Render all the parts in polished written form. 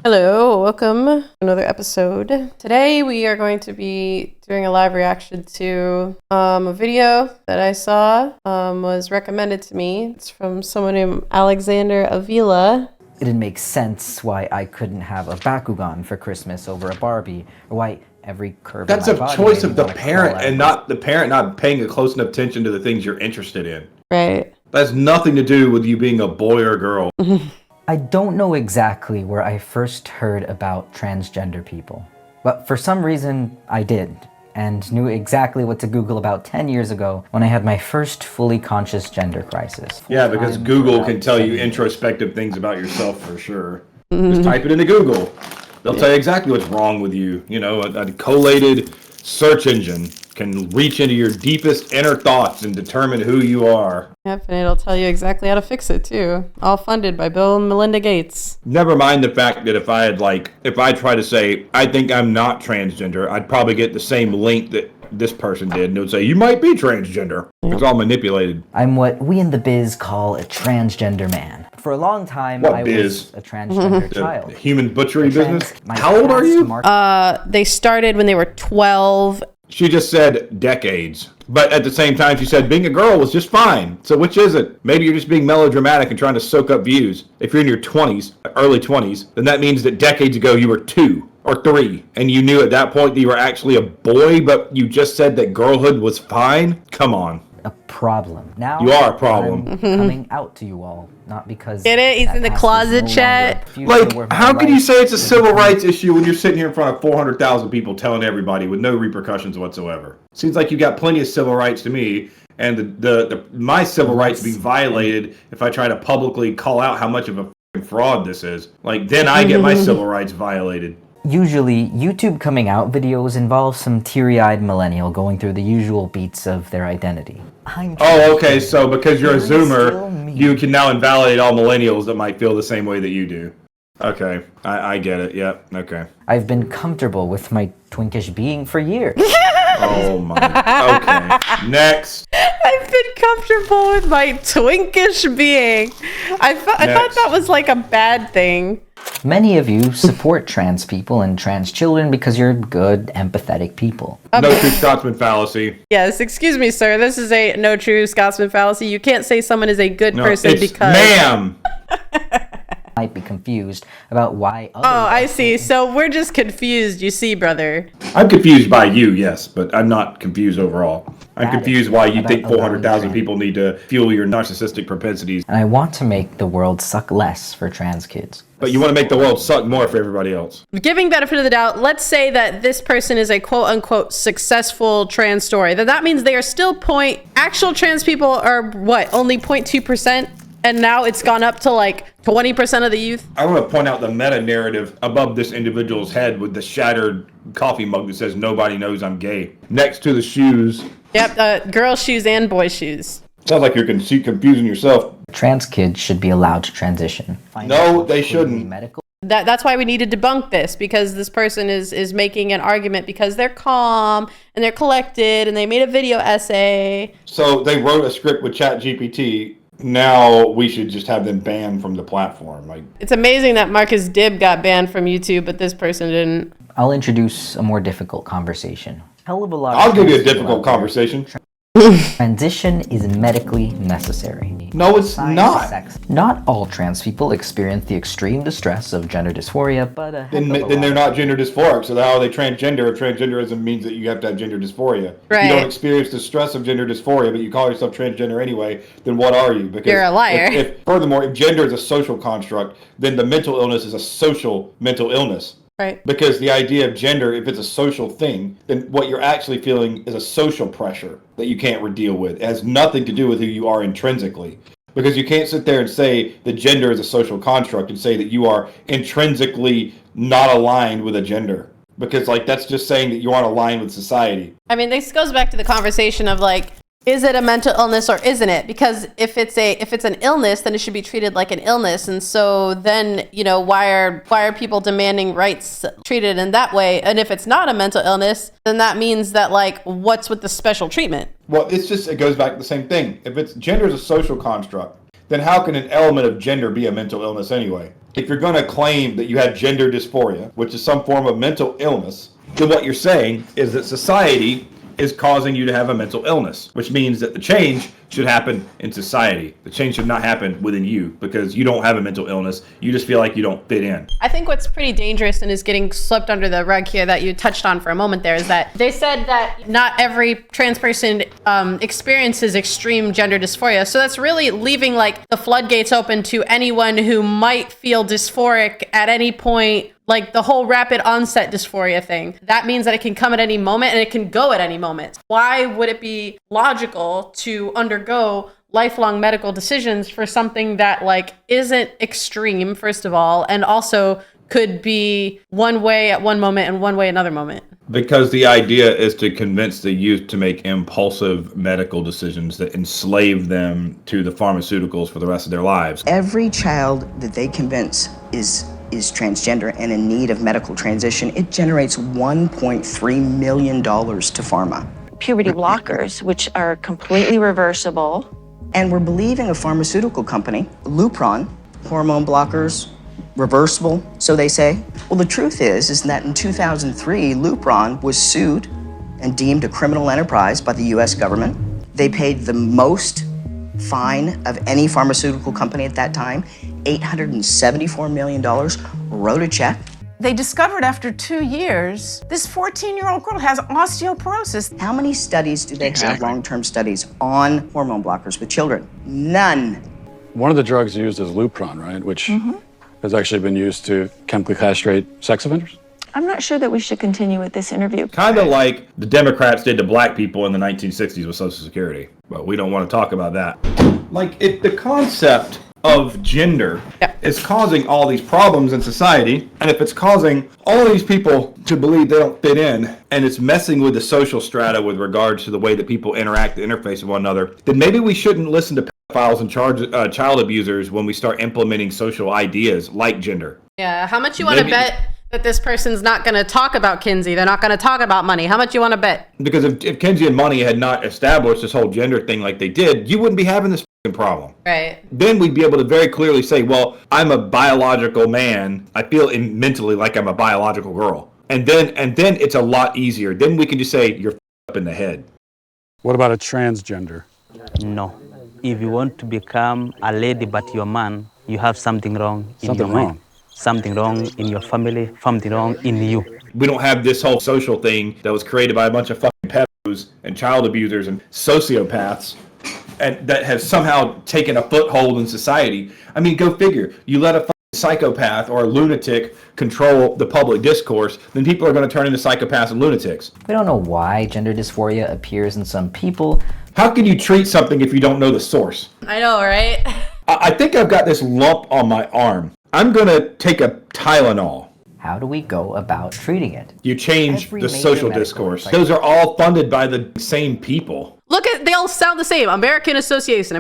Hello, welcome to another episode. Today we are going to be doing a live reaction to a video that I saw was recommended to me. It's from someone named Alexander Avila. It didn't make sense why I couldn't have a Bakugan for Christmas over a Barbie, or why every curve That's in a my body choice made of me the wanna parent, crawl and out. not the parent not paying a close enough attention to the things you're interested in. Right. That has nothing to do with you being a boy or a girl. I don't know exactly where I first heard about transgender people, but for some reason I did, and knew exactly what to Google about 10 years ago when I had my first fully conscious gender crisis. Yeah, because Full-time Google for can about tell 7 you years. introspective things about yourself for sure. Just type it into Google. They'll tell you exactly what's wrong with you. You know, a collated search engine can reach into your deepest inner thoughts and determine who you are. Yep, and it'll tell you exactly how to fix it too. All funded by Bill and Melinda Gates. Never mind the fact that if I try to say, I think I'm not transgender, I'd probably get the same link that this person did. And it would say, you might be transgender. It's all manipulated. I'm what we in the biz call a transgender man. For a long time, What I biz? was a transgender The child. human butchery business? My How old are past you? They started when they were 12. She just said decades. But at the same time, she said being a girl was just fine. So which is it? Maybe you're just being melodramatic and trying to soak up views. If you're in your 20s, early 20s, then that means that decades ago you were 2 or 3. And you knew at that point that you were actually a boy, but you just said that girlhood was fine? Come on. A problem. Now You are a problem. I'm coming out to you all, not because Get it? He's that in the past is closet no chat. longer a future where Like, my how can you life say it's a is civil becoming- rights issue when you're sitting here in front of 400,000 people telling everybody with no repercussions whatsoever? Seems like you got plenty of civil rights to me, and my civil rights being violated if I try to publicly call out how much of a f***ing fraud this is. Like, then I get my civil rights violated. Usually, YouTube coming out videos involve some teary-eyed millennial going through the usual beats of their identity. Oh, okay, so because you're a Still Zoomer, me. you can now invalidate all millennials that might feel the same way that you do. Okay, I get it, yep, okay. I've been comfortable with my twinkish being for years. Oh my, okay, next. I've been comfortable with my twinkish being. I thought that was like a bad thing. Many of you support trans people and trans children because you're good, empathetic people. No true Scotsman fallacy. Yes, excuse me, sir. This is a no true Scotsman fallacy. You can't say someone is a good No, person it's because... ma'am. Might be confused about why others Oh, I see. So we're just confused, you see, brother. I'm confused by you, yes, but I'm not confused overall. I'm Got it. confused why you About think allowing 400,000 trans- people need to fuel your narcissistic propensities, And I want to make the world suck less for trans kids. but you want to make the world suck more for everybody else. Giving benefit of the doubt, let's say that this person is a quote unquote successful trans story. That means they are still actual trans people are what, only 0.2%? And now it's gone up to like 20% of the youth. I want to point out the meta narrative above this individual's head with the shattered coffee mug that says nobody knows I'm gay. Next to the shoes. Yep, girl shoes and boy shoes. Sounds like you're confusing yourself. Trans kids should be allowed to transition. No, they shouldn't. Medical. That's why we need to debunk this, because this person is making an argument because they're calm and they're collected and they made a video essay. So they wrote a script with ChatGPT. Now we should just have them banned from the platform. Like, It's amazing that Marcus Dibb got banned from YouTube, but this person didn't. I'll introduce a more difficult conversation. Hell of a lot. I'll of give you a trans people difficult out there. conversation. Transition is medically necessary. No, it's Science, not. sex. Not all trans people experience the extreme distress of gender dysphoria, but a heck Then of a they're lot. not gender dysphoric. So how are they transgender? If transgenderism means that you have to have gender dysphoria. If Right. you don't experience the stress of gender dysphoria, but you call yourself transgender anyway, then what are you? Because You're a liar. Furthermore, if gender is a social construct, then the mental illness is a social mental illness. Right. Because the idea of gender, if it's a social thing, then what you're actually feeling is a social pressure that you can't deal with. It has nothing to do with who you are intrinsically. Because you can't sit there and say that gender is a social construct and say that you are intrinsically not aligned with a gender. Because, like, that's just saying that you aren't aligned with society. I mean, this goes back to the conversation of like, is it a mental illness or isn't it? Because if it's an illness, then it should be treated like an illness. And so then, you know, why are people demanding rights treated in that way? And if it's not a mental illness, then that means that, like, what's with the special treatment? Well, it goes back to the same thing. If it's gender is a social construct, then how can an element of gender be a mental illness anyway? If you're going to claim that you have gender dysphoria, which is some form of mental illness, then what you're saying is that society is causing you to have a mental illness, which means that the change should happen in society. The change should not happen within you because you don't have a mental illness. You just feel like you don't fit in. I think what's pretty dangerous and is getting swept under the rug here that you touched on for a moment there is that they said that not every trans person experiences extreme gender dysphoria. So that's really leaving like the floodgates open to anyone who might feel dysphoric at any point. Like the whole rapid onset dysphoria thing. That means that it can come at any moment and it can go at any moment. Why would it be logical to undergo lifelong medical decisions for something that like isn't extreme, first of all, and also could be one way at one moment and one way another moment? Because the idea is to convince the youth to make impulsive medical decisions that enslave them to the pharmaceuticals for the rest of their lives. Every child that they convince is transgender and in need of medical transition, it generates $1.3 million to pharma. Puberty blockers, which are completely reversible. And we're believing a pharmaceutical company, Lupron, hormone blockers, reversible, so they say. Well, the truth is that in 2003, Lupron was sued and deemed a criminal enterprise by the US government. They paid the most fine of any pharmaceutical company at that time, $874 million, wrote a check. They discovered after 2 years, this 14-year-old girl has osteoporosis. How many studies do they have, long-term studies, on hormone blockers with children? None. One of the drugs used is Lupron, right? Which has actually been used to chemically castrate sex offenders. I'm not sure that we should continue with this interview. Kind of like the Democrats did to black people in the 1960s with Social Security. But we don't want to talk about that. Like, the concept of gender is causing all these problems in society, and if it's causing all these people to believe they don't fit in, and it's messing with the social strata with regards to the way that people interact, the interface with one another, then maybe we shouldn't listen to pedophiles and child abusers when we start implementing social ideas like gender. Yeah, how much you want to bet that this person's not going to talk about Kinsey? They're not going to talk about money. How much you want to bet? Because if Kinsey and Money had not established this whole gender thing like they did, you wouldn't be having this problem. Right. Then we'd be able to very clearly say, well, I'm a biological man. I feel mentally like I'm a biological girl. And then it's a lot easier. Then we can just say, you're up in the head. What about a transgender? No. If you want to become a lady but you're a man, you have something wrong in your mind. Something wrong in your family, something wrong in you. We don't have this whole social thing that was created by a bunch of fucking pedos and child abusers and sociopaths, and that has somehow taken a foothold in society. I mean, go figure. You let a fucking psychopath or a lunatic control the public discourse, then people are going to turn into psychopaths and lunatics. We don't know why gender dysphoria appears in some people. How can you treat something if you don't know the source? I know, right? I think I've got this lump on my arm. I'm going to take a Tylenol. How do we go about treating it? You change Every the major social medical discourse. cycle. Those are all funded by the same people. Look at, they all sound the same. American Association,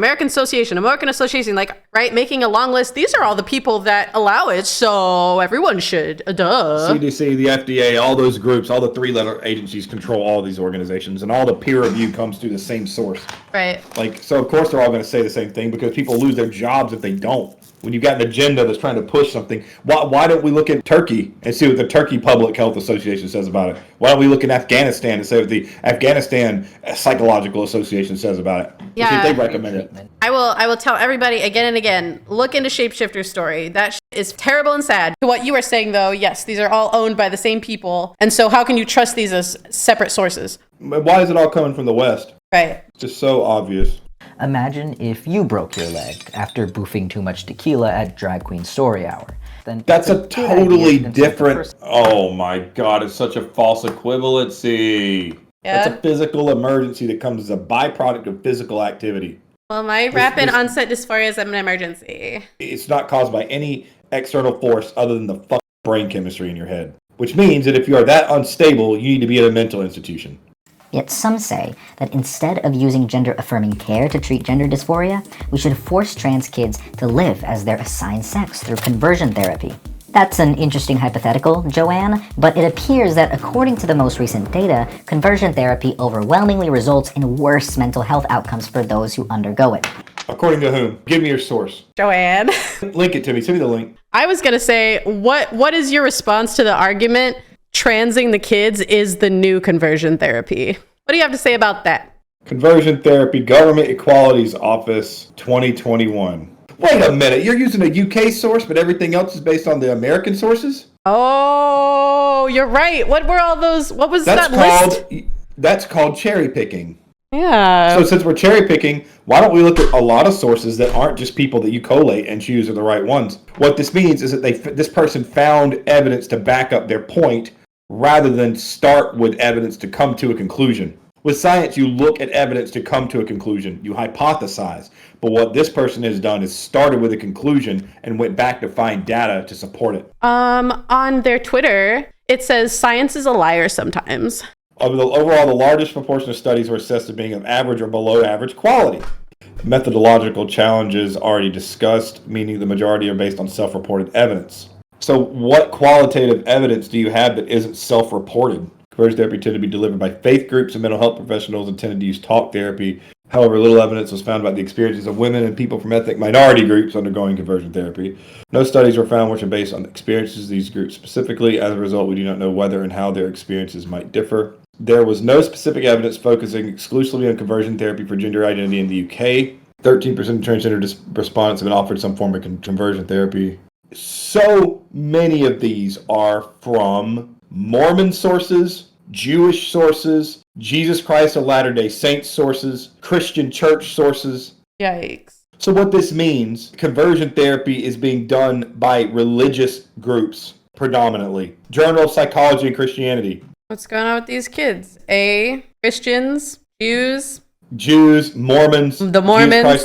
like, right? Making a long list. These are all the people that allow it, so everyone should. Duh. CDC, the FDA, all those groups, all the three-letter agencies control all these organizations, and all the peer review comes through the same source. Right. Like, so of course they're all going to say the same thing because people lose their jobs if they don't. When you've got an agenda that's trying to push something, why don't we look at Turkey and see what the Turkey Public Health Association says about it? Why don't we look at Afghanistan and say what the Afghanistan Psychological Association says about it? Yeah. See if they recommend it. I will tell everybody again and again, look into Shapeshifter's story. That is terrible and sad. To what you are saying, though, yes, these are all owned by the same people. And so how can you trust these as separate sources? Why is it all coming from the West? Right. It's just so obvious. Imagine if you broke your leg after boofing too much tequila at Drag Queen Story Hour. Then That's a good idea totally to consider the different... person. Oh my God, it's such a false equivalency. Yeah. That's a physical emergency that comes as a byproduct of physical activity. Well, my rapid onset dysphoria is an emergency. It's not caused by any external force other than the fucking brain chemistry in your head. Which means that if you are that unstable, you need to be at a mental institution. Yet some say that instead of using gender-affirming care to treat gender dysphoria, we should force trans kids to live as their assigned sex through conversion therapy. That's an interesting hypothetical, Joanne, but it appears that according to the most recent data, conversion therapy overwhelmingly results in worse mental health outcomes for those who undergo it. According to whom? Give me your source. Joanne. Link it to me. Send me the link. I was going to say, what is your response to the argument transing the kids is the new conversion therapy? What do you have to say about that? Conversion Therapy, Government Equalities Office, 2021. Wait a minute. You're using a UK source, but everything else is based on the American sources? Oh, you're right. What were all those? What was that list? That's called cherry picking. Yeah. So since we're cherry picking, why don't we look at a lot of sources that aren't just people that you collate and choose are the right ones? What this means is that this person found evidence to back up their point rather than start with evidence to come to a conclusion. With science, you look at evidence to come to a conclusion. You hypothesize. But what this person has done is started with a conclusion and went back to find data to support it. On their Twitter, it says science is a liar sometimes. Overall, the largest proportion of studies were assessed as being of average or below average quality. Methodological challenges already discussed, meaning the majority are based on self-reported evidence. So what qualitative evidence do you have that isn't self-reported? Conversion therapy tended to be delivered by faith groups and mental health professionals and tended to use talk therapy. However, little evidence was found about the experiences of women and people from ethnic minority groups undergoing conversion therapy. No studies were found which are based on experiences of these groups specifically. As a result, we do not know whether and how their experiences might differ. There was no specific evidence focusing exclusively on conversion therapy for gender identity in the UK. 13% of transgender respondents have been offered some form of conversion therapy. So many of these are from Mormon sources, Jewish sources, Jesus Christ of Latter-day Saints sources, Christian church sources. Yikes. So what this means, conversion therapy is being done by religious groups predominantly. Journal of Psychology and Christianity. What's going on with these kids? Christians, Jews, Mormons, the Mormons,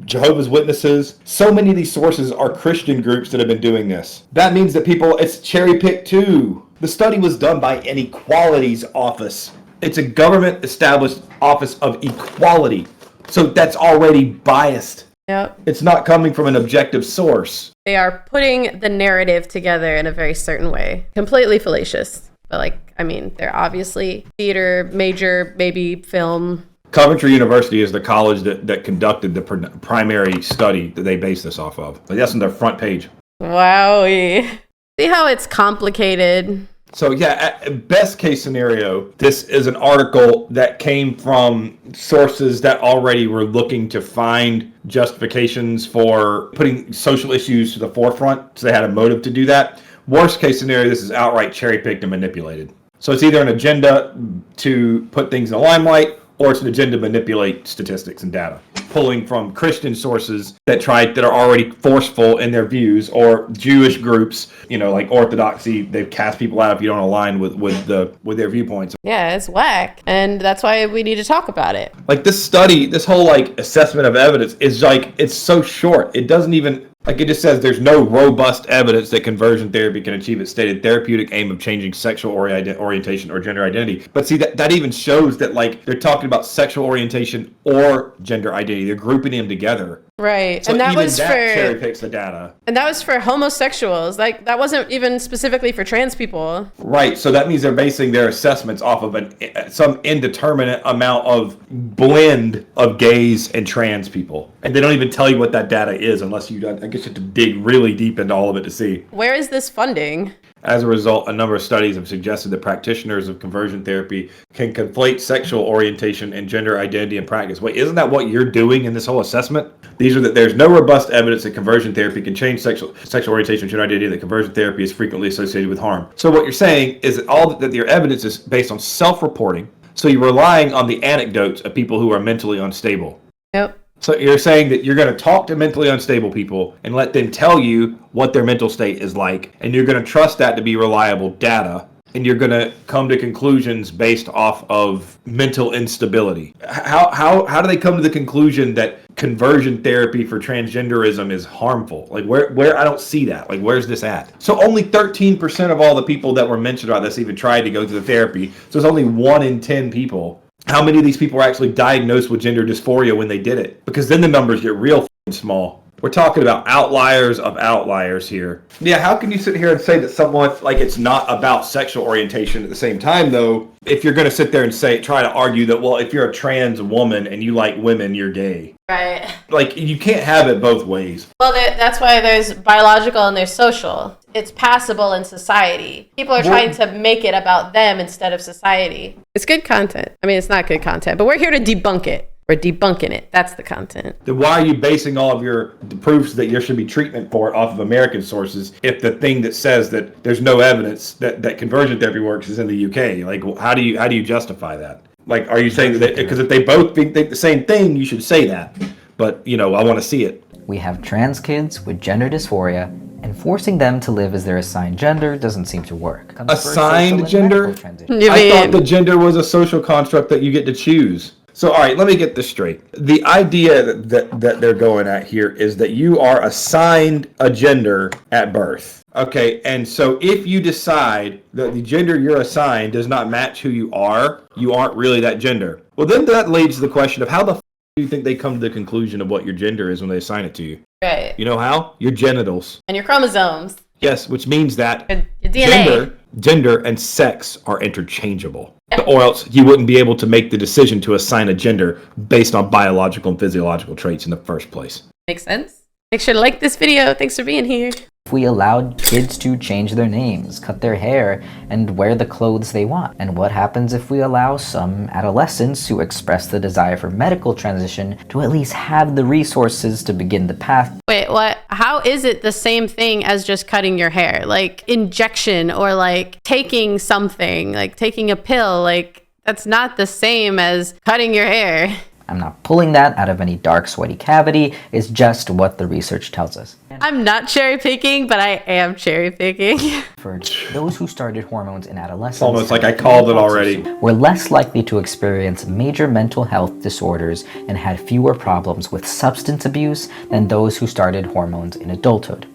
Jehovah's Witnesses. So many of these sources are Christian groups that have been doing this. That means that it's cherry picked too. The study was done by an equalities office. It's a government established office of equality. So that's already biased. Yep. It's not coming from an objective source. They are putting the narrative together in a very certain way. Completely fallacious. But they're obviously theater major, maybe film. Coventry University is the college that conducted the primary study that they base this off of. That's on their front page. Wowie. See how it's complicated. So at best case scenario, this is an article that came from sources that already were looking to find justifications for putting social issues to the forefront. So they had a motive to do that. Worst case scenario, this is outright cherry-picked and manipulated. So it's either an agenda to put things in the limelight, or it's an agenda to manipulate statistics and data, pulling from Christian sources that are already forceful in their views, or Jewish groups, like Orthodoxy. They cast people out if you don't align with their viewpoints. Yeah, it's whack, and that's why we need to talk about it. Like this study, this whole assessment of evidence is it's so short. It doesn't even. It just says there's no robust evidence that conversion therapy can achieve its stated therapeutic aim of changing sexual orientation or gender identity. But see, that even shows that they're talking about sexual orientation or gender identity. They're grouping them together. Right. So and that even was that for cherry picks the data. And that was for homosexuals. That wasn't even specifically for trans people. Right. So that means they're basing their assessments off of some indeterminate amount of blend of gays and trans people. And they don't even tell you what that data is unless I guess you have to dig really deep into all of it to see. Where is this funding? As a result, a number of studies have suggested that practitioners of conversion therapy can conflate sexual orientation and gender identity in practice. Wait, isn't that what you're doing in this whole assessment? There's no robust evidence that conversion therapy can change sexual orientation and gender identity, that conversion therapy is frequently associated with harm. So what you're saying is that your evidence is based on self-reporting, so you're relying on the anecdotes of people who are mentally unstable. Yep. So you're saying that you're going to talk to mentally unstable people and let them tell you what their mental state is like, and you're going to trust that to be reliable data, and you're going to come to conclusions based off of mental instability. How do they come to the conclusion that conversion therapy for transgenderism is harmful? Where I don't see that. Where's this at? So only 13% of all the people that were mentioned about this even tried to go through the therapy. So it's only 1 in 10 people. How many of these people were actually diagnosed with gender dysphoria when they did it? Because then the numbers get real small. We're talking about outliers of outliers here. Yeah, how can you sit here and say that someone, like, it's not about sexual orientation at the same time, though, if you're going to sit there and try to argue that, well, if you're a trans woman and you like women, you're gay. Right. Like, you can't have it both ways. Well, that's why there's biological and there's social. It's passable in society. People are trying to make it about them instead of society. It's good content. I mean, it's not good content, but we're here to debunk it. We're debunking it. That's the content. Then why are you basing all of the proofs that there should be treatment for it off of American sources if the thing that says that there's no evidence that conversion therapy works is in the UK? Like, how do you justify that? Like, are you saying that because if they both think the same thing, you should say that? But, I want to see it. We have trans kids with gender dysphoria, and forcing them to live as their assigned gender doesn't seem to work. Assigned gender? I thought the gender was a social construct that you get to choose. So, all right, let me get this straight. The idea that they're going at here is that you are assigned a gender at birth. Okay, and so if you decide that the gender you're assigned does not match who you aren't really that gender. Well, then that leads to the question of how the do you think they come to the conclusion of what your gender is when they assign it to you? Right. You know how? Your genitals. And your chromosomes. Yes, which means that your DNA. Gender and sex are interchangeable. Or else you wouldn't be able to make the decision to assign a gender based on biological and physiological traits in the first place. Makes sense. Make sure to like this video. Thanks for being here. If we allowed kids to change their names, cut their hair, and wear the clothes they want? And what happens if we allow some adolescents who express the desire for medical transition to at least have the resources to begin the path? Wait, what? How is it the same thing as just cutting your hair? Like injection or like taking something, like taking a pill, like that's not the same as cutting your hair. I'm not pulling that out of any dark, sweaty cavity. It's just what the research tells us. I'm not cherry picking, but I am cherry picking. For those who started hormones in adolescence, It's almost like I called it already. Were less likely to experience major mental health disorders and had fewer problems with substance abuse than those who started hormones in adulthood.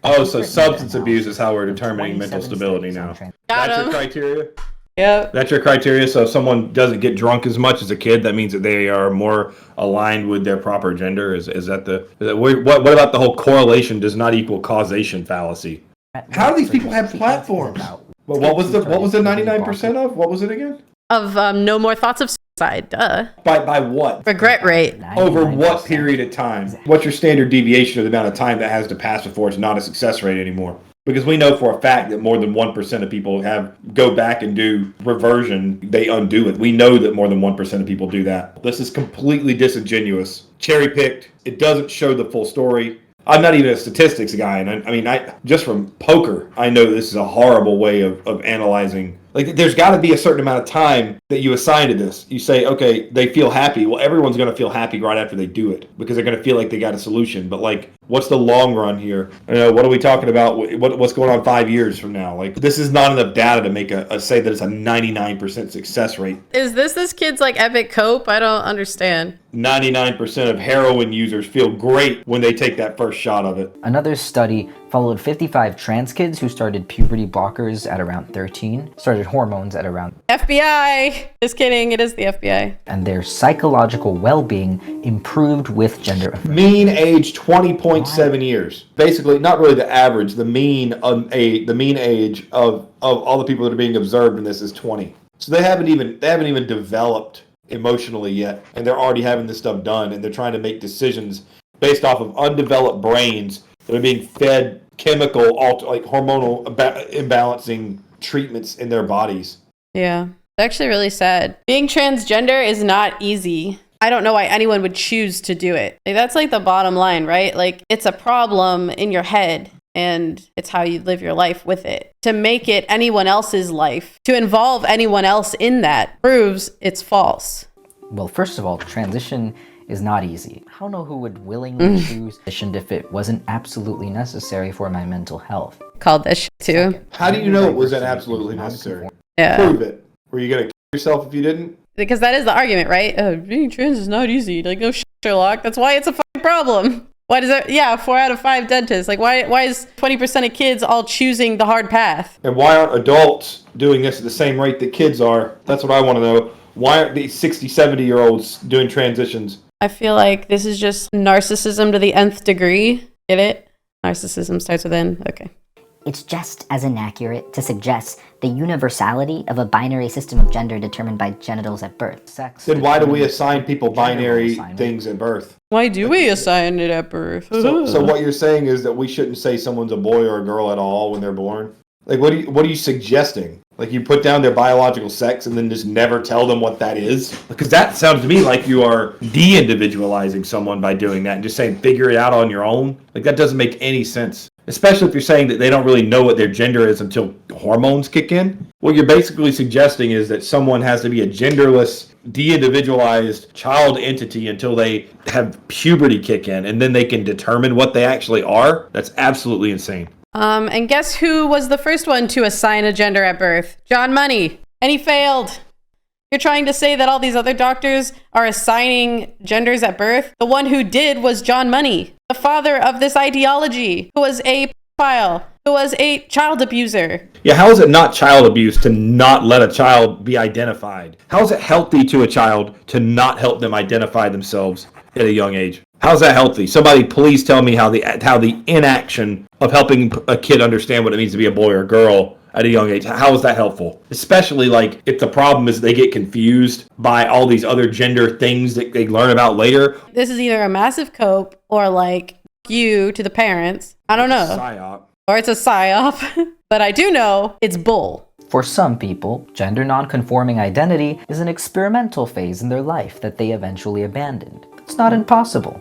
Oh, so substance abuse is how we're determining mental stability now. That's your criteria? Yep. That's your criteria. So if someone doesn't get drunk as much as a kid, that means that they are more aligned with their proper gender. Is that what about the whole correlation does not equal causation fallacy? How do these people have platforms? Well, what was the 99% of? What was it again? Of no more thoughts of suicide. Duh. By what? Regret rate. Over what period of time? What's your standard deviation of the amount of time that has to pass before it's not a success rate anymore? Because we know for a fact that more than 1% of people go back and do reversion, they undo it. We know that more than 1% of people do that. This is completely disingenuous, cherry-picked. It doesn't show the full story. I'm not even a statistics guy, and I just from poker, I know this is a horrible way of analyzing. Like, there's got to be a certain amount of time that you assign to this. You say, okay, they feel happy. Well, everyone's going to feel happy right after they do it because they're going to feel like they got a solution. But, like, what's the long run here? What are we talking about? What's going on 5 years from now? Like, this is not enough data to make say that it's a 99% success rate. Is this kid's, like, epic cope? I don't understand. 99% of heroin users feel great when they take that first shot of it. Another study followed 55 trans kids who started puberty blockers at around 13, started hormones at around... FBI! Just kidding, it is the FBI. And their psychological well-being improved with gender... Mean age 20.7 years. Basically, not really the average, the mean age of all the people that are being observed in this is 20. So they haven't even developed emotionally yet, and they're already having this stuff done, and they're trying to make decisions based off of undeveloped brains that are being fed chemical, like hormonal imbalancing treatments in their bodies. Yeah, it's actually really sad. Being transgender is not easy. I don't know why anyone would choose to do it. Like, that's like the bottom line, right? Like, it's a problem in your head, and it's how you live your life with it. To make it anyone else's life, to involve anyone else in that, proves it's false. Well, first of all, transition is not easy. I don't know who would willingly choose transition if it wasn't absolutely necessary for my mental health. Called this shit too. How do you know it wasn't absolutely necessary? Yeah. Prove it. Were you going to kill yourself if you didn't? Because that is the argument, right? Being trans is not easy. Like, no shit, Sherlock. That's why it's a fucking problem. Why does it? Yeah, 4 out of 5 dentists. Like, why is 20% of kids all choosing the hard path? And why aren't adults doing this at the same rate that kids are? That's what I want to know. Why aren't these 60, 70-year-olds doing transitions? I feel like this is just narcissism to the nth degree. Get it? Narcissism starts with N. Okay. It's just as inaccurate to suggest the universality of a binary system of gender determined by genitals at birth. Sex. Then why do we assign people binary assignment. things at birth? Why do we assign it at birth? So what you're saying is that we shouldn't say someone's a boy or a girl at all when they're born? Like, what are you suggesting? Like, you put down their biological sex and then just never tell them what that is? Because that sounds to me like you are de-individualizing someone by doing that and just saying figure it out on your own. Like, that doesn't make any sense. Especially if you're saying that they don't really know what their gender is until hormones kick in. What you're basically suggesting is that someone has to be a genderless, de-individualized child entity until they have puberty kick in, and then they can determine what they actually are. That's absolutely insane. And guess who was the first one to assign a gender at birth? John Money. And he failed. You're trying to say that all these other doctors are assigning genders at birth? The one who did was John Money, the father of this ideology, who was a pedophile, who was a child abuser. Yeah, how is it not child abuse to not let a child be identified? How is it healthy to a child to not help them identify themselves at a young age? How's that healthy? Somebody please tell me how the inaction of helping a kid understand what it means to be a boy or girl at a young age, how is that helpful? Especially like if the problem is they get confused by all these other gender things that they learn about later. This is either a massive cope or like you to the parents. I don't know. Psyop. Or it's a psyop. But I do know it's bull. For some people, gender non-conforming identity is an experimental phase in their life that they eventually abandoned. It's not impossible.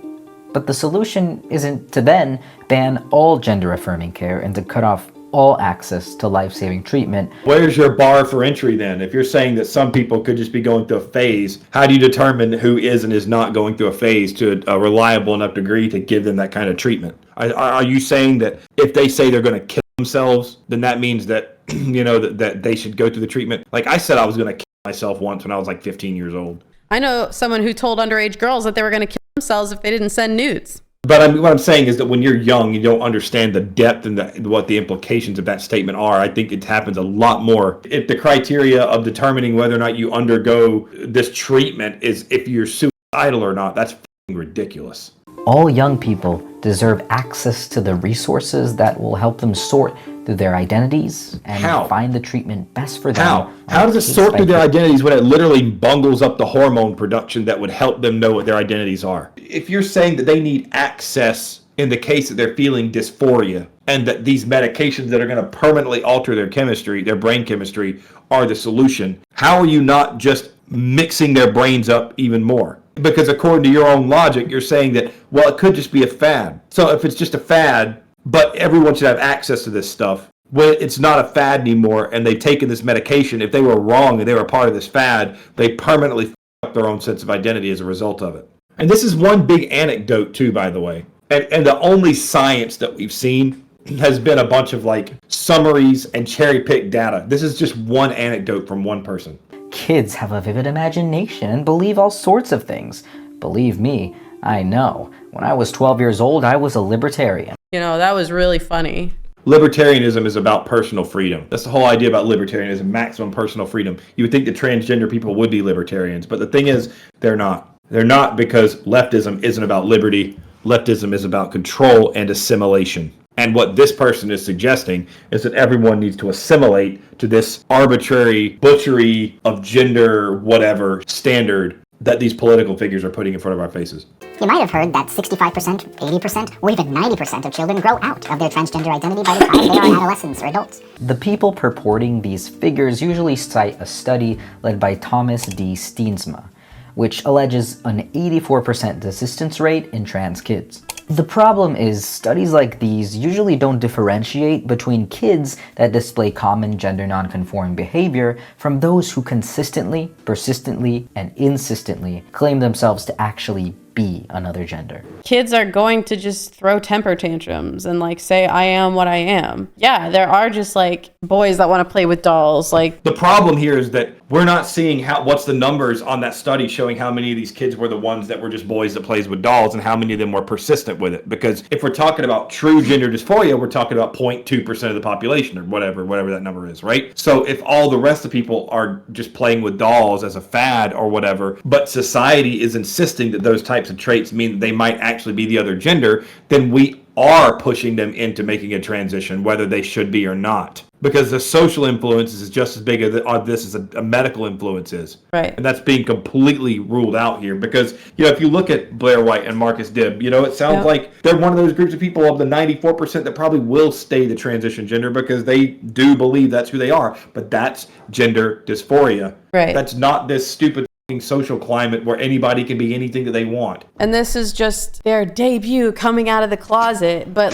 But the solution isn't to then ban all gender-affirming care and to cut off all access to life-saving treatment. Where's your bar for entry then? If you're saying that some people could just be going through a phase, how do you determine who is and is not going through a phase to a reliable enough degree to give them that kind of treatment? Are you saying that if they say they're going to kill themselves, then that means that, you know, that they should go through the treatment? Like I said, I was going to kill myself once when I was like 15 years old. I know someone who told underage girls that they were going to kill themselves if they didn't send nudes. But what I'm saying is that when you're young, you don't understand the depth and what the implications of that statement are. I think it happens a lot more. If the criteria of determining whether or not you undergo this treatment is if you're suicidal or not, that's f***ing ridiculous. All young people deserve access to the resources that will help them sort through their identities and find the treatment best for them. How does it sort through their identities when it literally bungles up the hormone production that would help them know what their identities are? If you're saying that they need access in the case that they're feeling dysphoria and that these medications that are going to permanently alter their chemistry, their brain chemistry, are the solution, how are you not just mixing their brains up even more? Because according to your own logic, you're saying that, well, it could just be a fad. So if it's just a fad, but everyone should have access to this stuff, when it's not a fad anymore and they've taken this medication, if they were wrong and they were part of this fad, they permanently f*** up their own sense of identity as a result of it. And this is one big anecdote too, by the way. And the only science that we've seen has been a bunch of like summaries and cherry-picked data. This is just one anecdote from one person. Kids have a vivid imagination and believe all sorts of things. Believe me, I know. When I was 12 years old, I was a libertarian. You know, that was really funny. Libertarianism is about personal freedom. That's the whole idea about libertarianism, maximum personal freedom. You would think that transgender people would be libertarians, but the thing is, they're not. They're not because leftism isn't about liberty. Leftism is about control and assimilation. And what this person is suggesting is that everyone needs to assimilate to this arbitrary butchery of gender, whatever, standard that these political figures are putting in front of our faces. You might have heard that 65%, 80%, or even 90% of children grow out of their transgender identity by the time they are adolescents or adults. The people purporting these figures usually cite a study led by Thomas D. Steensma, which alleges an 84% desistance rate in trans kids. The problem is, studies like these usually don't differentiate between kids that display common gender nonconforming behavior from those who consistently, persistently, and insistently claim themselves to actually be another gender. Kids are going to just throw temper tantrums and like say, I am what I am. Yeah, there are just like boys that want to play with dolls. Like the problem here is that we're not seeing what's the numbers on that study showing how many of these kids were the ones that were just boys that plays with dolls and how many of them were persistent with it. Because if we're talking about true gender dysphoria, we're talking about 0.2% of the population or whatever that number is, right? So if all the rest of people are just playing with dolls as a fad or whatever, but society is insisting that those types types of traits mean that they might actually be the other gender, then we are pushing them into making a transition, whether they should be or not. Because the social influences is just as big of this as a medical influence is. Right. And that's being completely ruled out here. Because, if you look at Blair White and Marcus Dibb, it sounds like they're one of those groups of people of the 94% that probably will stay the transition gender because they do believe that's who they are. But that's gender dysphoria. Right. That's not this stupid social climate where anybody can be anything that they want. And this is just their debut coming out of the closet, but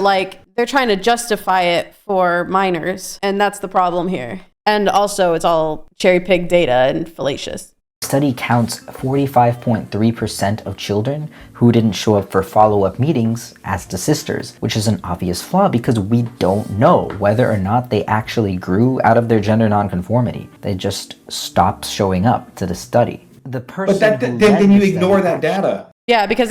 they're trying to justify it for minors, and that's the problem here. And also it's all cherry-picked data and fallacious. The study counts 45.3% of children who didn't show up for follow-up meetings as desisters, which is an obvious flaw because we don't know whether or not they actually grew out of their gender nonconformity. They just stopped showing up to the study. The person but then you ignore that data. Yeah, because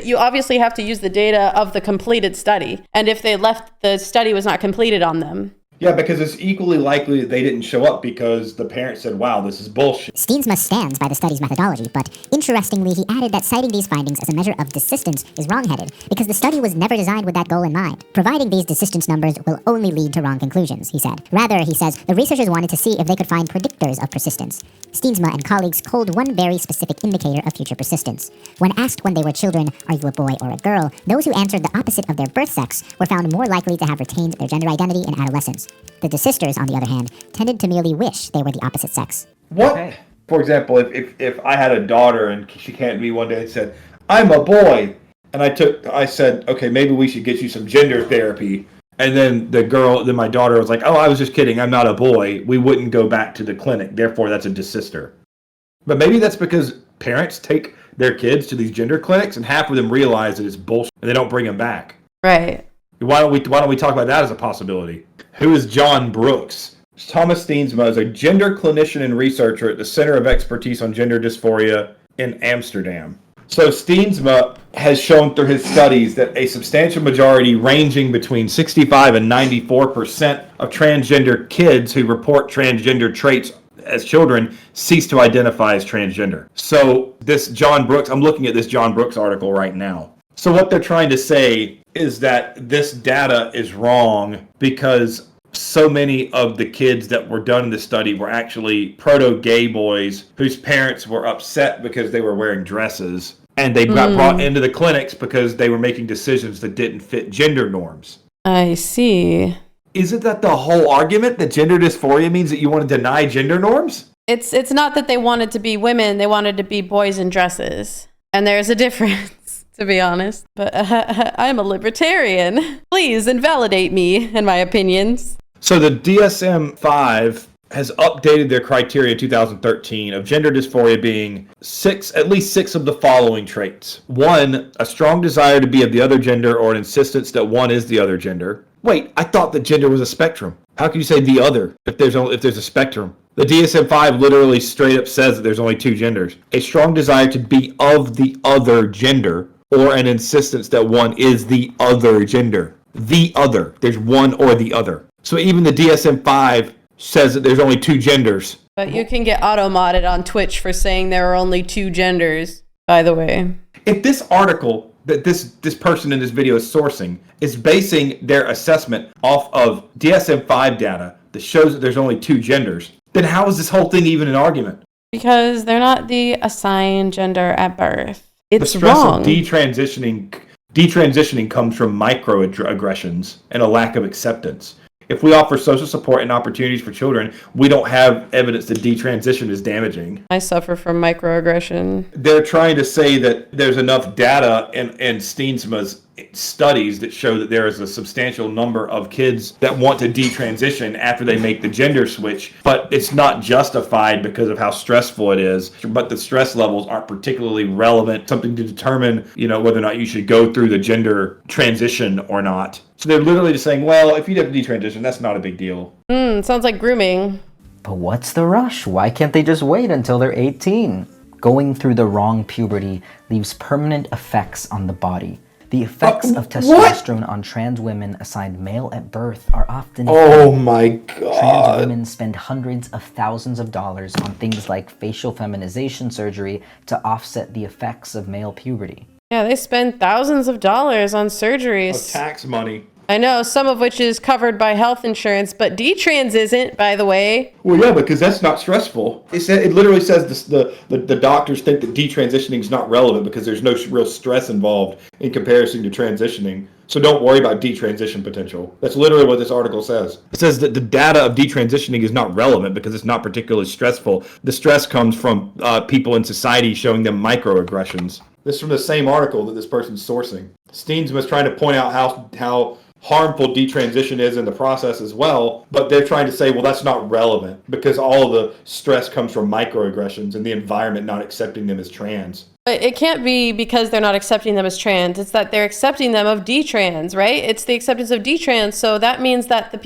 you obviously have to use the data of the completed study. And if the study was not completed on them. Yeah, because it's equally likely that they didn't show up because the parents said, wow, this is bullshit. Steensma stands by the study's methodology, but interestingly, he added that citing these findings as a measure of desistance is wrongheaded, because the study was never designed with that goal in mind. Providing these desistance numbers will only lead to wrong conclusions, he said. Rather, he says, the researchers wanted to see if they could find predictors of persistence. Steensma and colleagues culled one very specific indicator of future persistence. When asked when they were children, are you a boy or a girl, those who answered the opposite of their birth sex were found more likely to have retained their gender identity in adolescence. The desisters, on the other hand, tended to merely wish they were the opposite sex. What? Okay. For example, if I had a daughter and she came to me one day and said, I'm a boy, and I said, okay, maybe we should get you some gender therapy. And then my daughter was like, oh, I was just kidding, I'm not a boy. We wouldn't go back to the clinic. Therefore, that's a desister. But maybe that's because parents take their kids to these gender clinics and half of them realize that it's bullshit and they don't bring them back. Right. Why don't we talk about that as a possibility? Who is John Brooks? Thomas Steensma is a gender clinician and researcher at the Center of Expertise on Gender Dysphoria in Amsterdam. So Steensma has shown through his studies that a substantial majority, ranging between 65 and 94% of transgender kids who report transgender traits as children cease to identify as transgender. So this John Brooks, I'm looking at this John Brooks article right now. So what they're trying to say is that this data is wrong because so many of the kids that were done in the study were actually proto-gay boys whose parents were upset because they were wearing dresses, and they got brought into the clinics because they were making decisions that didn't fit gender norms. I see. Isn't that the whole argument, that gender dysphoria means that you want to deny gender norms? It's not that they wanted to be women, they wanted to be boys in dresses. And there's a difference, to be honest. But I'm a libertarian. Please invalidate me and my opinions. So the DSM-5 has updated their criteria in 2013 of gender dysphoria being at least six of the following traits. 1, a strong desire to be of the other gender or an insistence that one is the other gender. Wait, I thought that gender was a spectrum. How can you say the other if there's a spectrum? The DSM-5 literally straight up says that there's only two genders. A strong desire to be of the other gender or an insistence that one is the other gender. The other. There's one or the other. So even the DSM-5 says that there's only two genders. But you can get auto-modded on Twitch for saying there are only two genders, by the way. If this article that this person in this video is sourcing is basing their assessment off of DSM-5 data that shows that there's only two genders, then how is this whole thing even an argument? Because they're not the assigned gender at birth. It's the stress wrong. Of detransitioning comes from microaggressions and a lack of acceptance. If we offer social support and opportunities for children, we don't have evidence that detransition is damaging. I suffer from microaggression. They're trying to say that there's enough data in Steensma's studies that show that there is a substantial number of kids that want to detransition after they make the gender switch, but it's not justified because of how stressful it is. But the stress levels aren't particularly relevant, something to determine, whether or not you should go through the gender transition or not. So they're literally just saying, well, if you have to detransition, that's not a big deal. Sounds like grooming. But what's the rush? Why can't they just wait until they're 18? Going through the wrong puberty leaves permanent effects on the body. The effects of testosterone on trans women assigned male at birth are often Oh my trans god. women spend hundreds of thousands of dollars on things like facial feminization surgery to offset the effects of male puberty. Yeah, they spend thousands of dollars on surgeries. Of tax money. I know, some of which is covered by health insurance, but detrans isn't, by the way. Well, yeah, because that's not stressful. It literally says this, the doctors think that detransitioning is not relevant because there's no real stress involved in comparison to transitioning. So don't worry about detransition potential. That's literally what this article says. It says that the data of detransitioning is not relevant because it's not particularly stressful. The stress comes from people in society showing them microaggressions. This is from the same article that this person's sourcing. Steensma is trying to point out how harmful detransition is in the process as well, but they're trying to say, well, that's not relevant because all of the stress comes from microaggressions and the environment not accepting them as trans. But it can't be because they're not accepting them as trans. It's that they're accepting them of detrans, right? It's the acceptance of detrans. So that means that the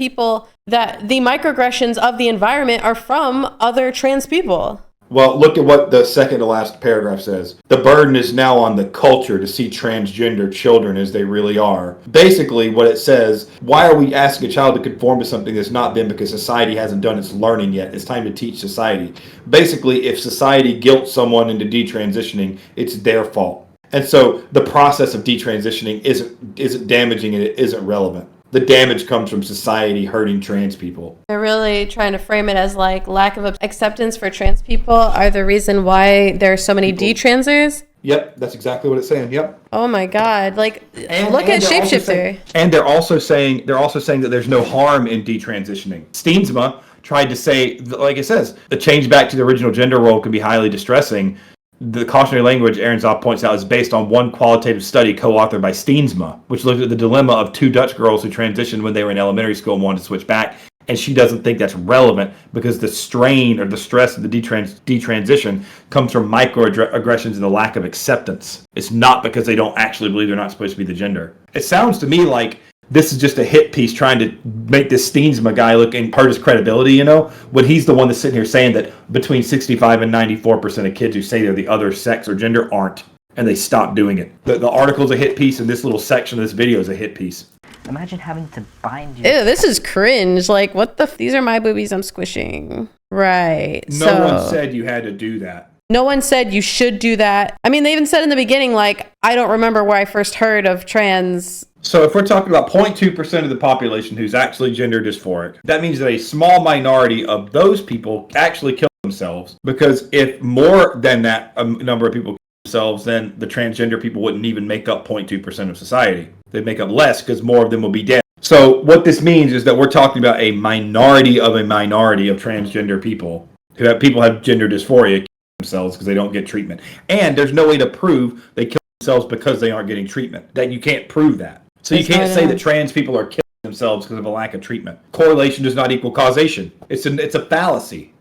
microaggressions of the environment are from other trans people. Well, look at what the second to last paragraph says. The burden is now on the culture to see transgender children as they really are. Basically, what it says, why are we asking a child to conform to something that's not them because society hasn't done its learning yet? It's time to teach society. Basically, if society guilts someone into detransitioning, it's their fault. And so the process of detransitioning isn't damaging and it isn't relevant. The damage comes from society hurting trans people. They're really trying to frame it as like lack of acceptance for trans people are the reason why there are so many detransers. Yep, that's exactly what it's saying. Yep. Oh my God! Like, look at Shapeshifter. And they're also saying that there's no harm in detransitioning. Steensma tried to say, like it says, the change back to the original gender role can be highly distressing. The cautionary language Ahrenshoff points out is based on one qualitative study co-authored by Steensma, which looked at the dilemma of two Dutch girls who transitioned when they were in elementary school and wanted to switch back. And she doesn't think that's relevant because the strain or the stress of the detransition comes from microaggressions and the lack of acceptance. It's not because they don't actually believe they're not supposed to be the gender. It sounds to me like this is just a hit piece trying to make this Steensma guy look and hurt his credibility, when he's the one that's sitting here saying that between 65 and 94% of kids who say they're the other sex or gender aren't, and they stop doing it. The article's a hit piece, and this little section of this video is a hit piece. Imagine having to bind your... Ew, this is cringe. Like, what the... These are my boobies I'm squishing. Right. No one said you had to do that. No one said you should do that. I mean, they even said in the beginning, like, I don't remember where I first heard of trans... So if we're talking about 0.2% of the population who's actually gender dysphoric, that means that a small minority of those people actually kill themselves. Because if more than that number of people kill themselves, then the transgender people wouldn't even make up 0.2% of society. They'd make up less because more of them will be dead. So what this means is that we're talking about a minority of transgender people who have gender dysphoria kill themselves because they don't get treatment. And there's no way to prove they kill themselves because they aren't getting treatment. That you can't prove that. So you can't say that trans people are killing themselves because of a lack of treatment. Correlation does not equal causation. It's a fallacy.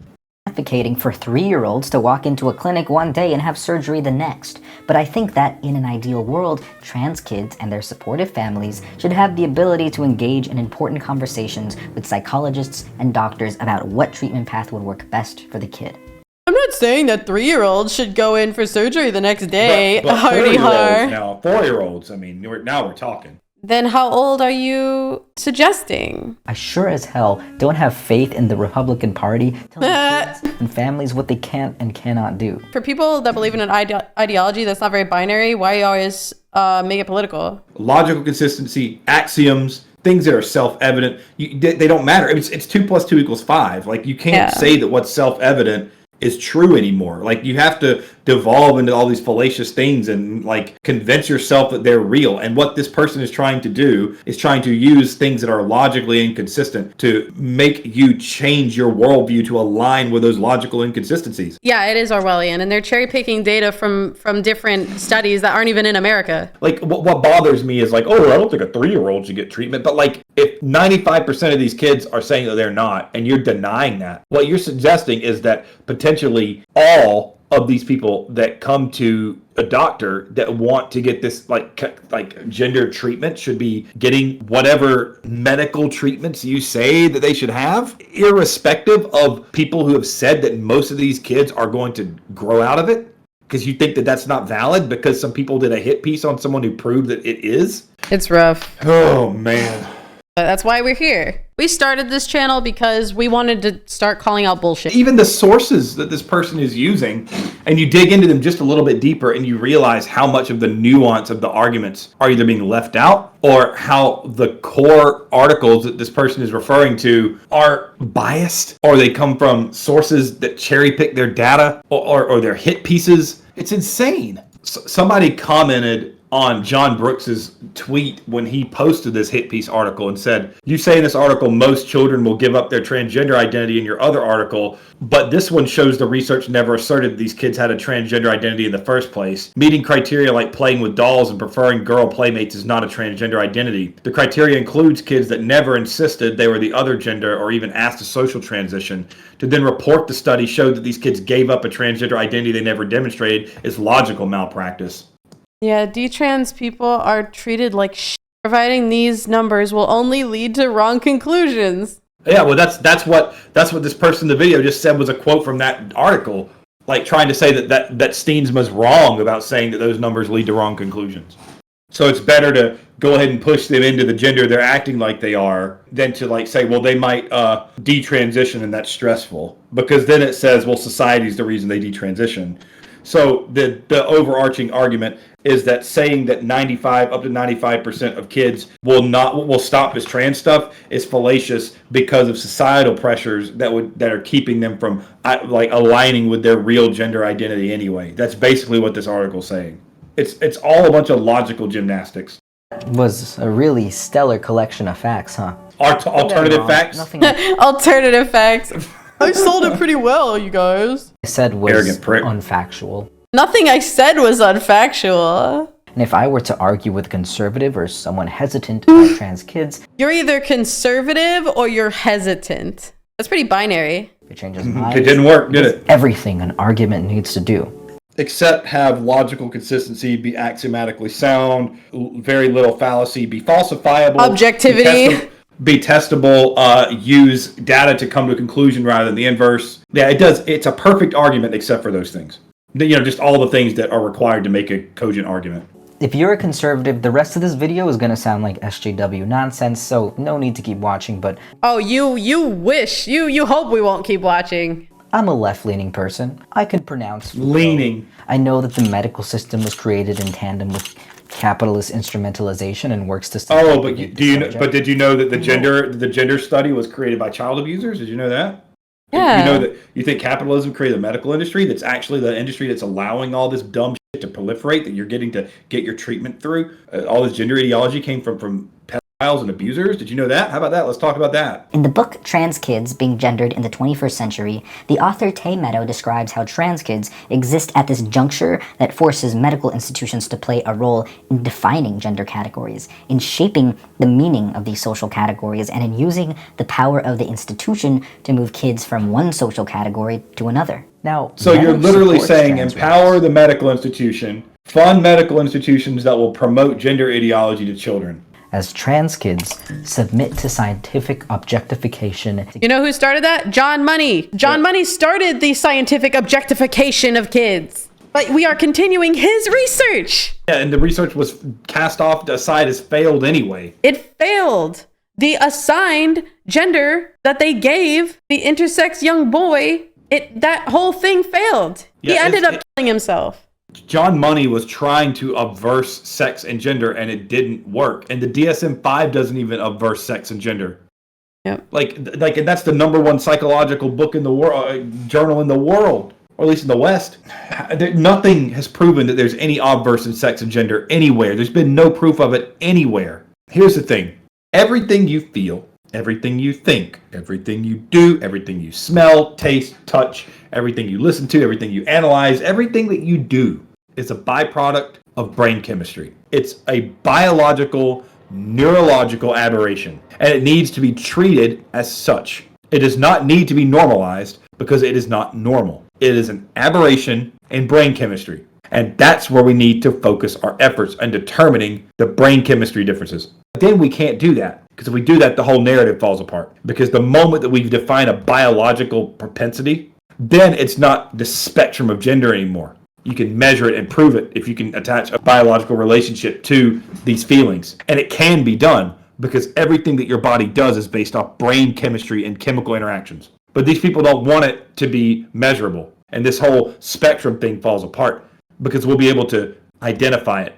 Advocating for 3-year-olds to walk into a clinic one day and have surgery the next. But I think that in an ideal world, trans kids and their supportive families should have the ability to engage in important conversations with psychologists and doctors about what treatment path would work best for the kid. I'm not saying that 3-year-olds should go in for surgery the next day. But 4-year-olds now, 4-year-olds, I mean, now we're talking. Then how old are you suggesting? I sure as hell don't have faith in the Republican Party telling kids and families what they can and cannot do. For people that believe in an ideology that's not very binary, why you always make it political? Logical consistency, axioms, things that are self-evident, they don't matter. It's 2 + 2 = 5. Like, you can't say that what's self-evident is true anymore. Like, you have to devolve into all these fallacious things and like convince yourself that they're real. And what this person is trying to do is trying to use things that are logically inconsistent to make you change your worldview to align with those logical inconsistencies. Yeah, it is Orwellian, and they're cherry picking data from different studies that aren't even in America. Like, what bothers me is like, oh, I don't think a 3-year-old should get treatment. But like, if 95% of these kids are saying that they're not, and you're denying that, what you're suggesting is that potentially all of these people that come to a doctor that want to get this like gender treatment should be getting whatever medical treatments you say that they should have, irrespective of people who have said that most of these kids are going to grow out of it. because you think that that's not valid because some people did a hit piece on someone who proved that it is. It's rough. Oh, man. But that's why we're here. We started this channel because we wanted to start calling out bullshit. Even the sources that this person is using, and you dig into them just a little bit deeper and you realize how much of the nuance of the arguments are either being left out or how the core articles that this person is referring to are biased, or they come from sources that cherry pick their data or their hit pieces. It's insane. Somebody commented on John Brooks's tweet when he posted this hit piece article and said, you say in this article most children will give up their transgender identity in your other article, but this one shows the research never asserted these kids had a transgender identity in the first place. Meeting criteria like playing with dolls and preferring girl playmates is not a transgender identity. The criteria includes kids that never insisted they were the other gender or even asked a social transition. To then report the study showed that these kids gave up a transgender identity they never demonstrated is logical malpractice. Yeah, detrans people are treated like shit. Providing these numbers will only lead to wrong conclusions. Yeah, well, that's what this person in the video just said was a quote from that article, like trying to say that Steensma's wrong about saying that those numbers lead to wrong conclusions. So it's better to go ahead and push them into the gender they're acting like they are than to like say, well, they might detransition and that's stressful, because then it says, well, society's the reason they detransition. So the overarching argument is that saying that up to 95% of kids will stop this trans stuff is fallacious because of societal pressures that are keeping them from like aligning with their real gender identity anyway. That's basically what this article's saying. It's all a bunch of logical gymnastics. Was a really stellar collection of facts, huh? Alternative facts? Alternative facts. I sold it pretty well, you guys. I said was unfactual. Nothing I said was unfactual. And if I were to argue with a conservative or someone hesitant about trans kids, you're either conservative or you're hesitant. That's pretty binary. It changes minds. It didn't work, did it? Everything an argument needs to do. Except have logical consistency, be axiomatically sound, very little fallacy, be falsifiable. Objectivity. Be testable, use data to come to a conclusion rather than the inverse. Yeah, it does. It's a perfect argument except for those things. Just all the things that are required to make a cogent argument. If you're a conservative, the rest of this video is going to sound like SJW nonsense, so no need to keep watching, but... Oh, you wish. You hope we won't keep watching. I'm a left-leaning person. I can pronounce... Leaning. I know that the medical system was created in tandem with capitalist instrumentalization and works to... did you know that the gender study was created by child abusers? Did you know that? Yeah. You know that you think capitalism created the medical industry? That's actually the industry that's allowing all this dumb shit to proliferate that you're getting to get your treatment through. All this gender ideology came from pedophiles and abusers. Did you know that? How about that? Let's talk about that. In the book Trans Kids Being Gendered in the 21st Century, the author Tay Meadow describes how trans kids exist at this juncture that forces medical institutions to play a role in defining gender categories, in shaping the meaning of these social categories, and in using the power of the institution to move kids from one social category to another. Now, so you're literally saying empower the medical institution, fund medical institutions that will promote gender ideology to children. As trans kids submit to scientific objectification. You know who started that? John Money. John Money started the scientific objectification of kids. But we are continuing his research. Yeah, and the research was cast off aside as failed anyway. It failed. The assigned gender that they gave the intersex young boy, that whole thing failed. Yeah, he ended up killing himself. John Money was trying to obverse sex and gender, and it didn't work. And the DSM-5 doesn't even obverse sex and gender. Yep. Like, and that's the #1 psychological book in the world, journal in the world, or at least in the West. Nothing has proven that there's any obverse in sex and gender anywhere. There's been no proof of it anywhere. Here's the thing: everything you feel, everything you think, everything you do, everything you smell, taste, touch, everything you listen to, everything you analyze, everything that you do is a byproduct of brain chemistry. It's a biological, neurological aberration, and it needs to be treated as such. It does not need to be normalized because it is not normal. It is an aberration in brain chemistry, and that's where we need to focus our efforts in determining the brain chemistry differences. But then we can't do that, because if we do that, the whole narrative falls apart. Because the moment that we define a biological propensity, then it's not the spectrum of gender anymore. You can measure it and prove it if you can attach a biological relationship to these feelings. And it can be done because everything that your body does is based off brain chemistry and chemical interactions. But these people don't want it to be measurable. And this whole spectrum thing falls apart because we'll be able to identify it.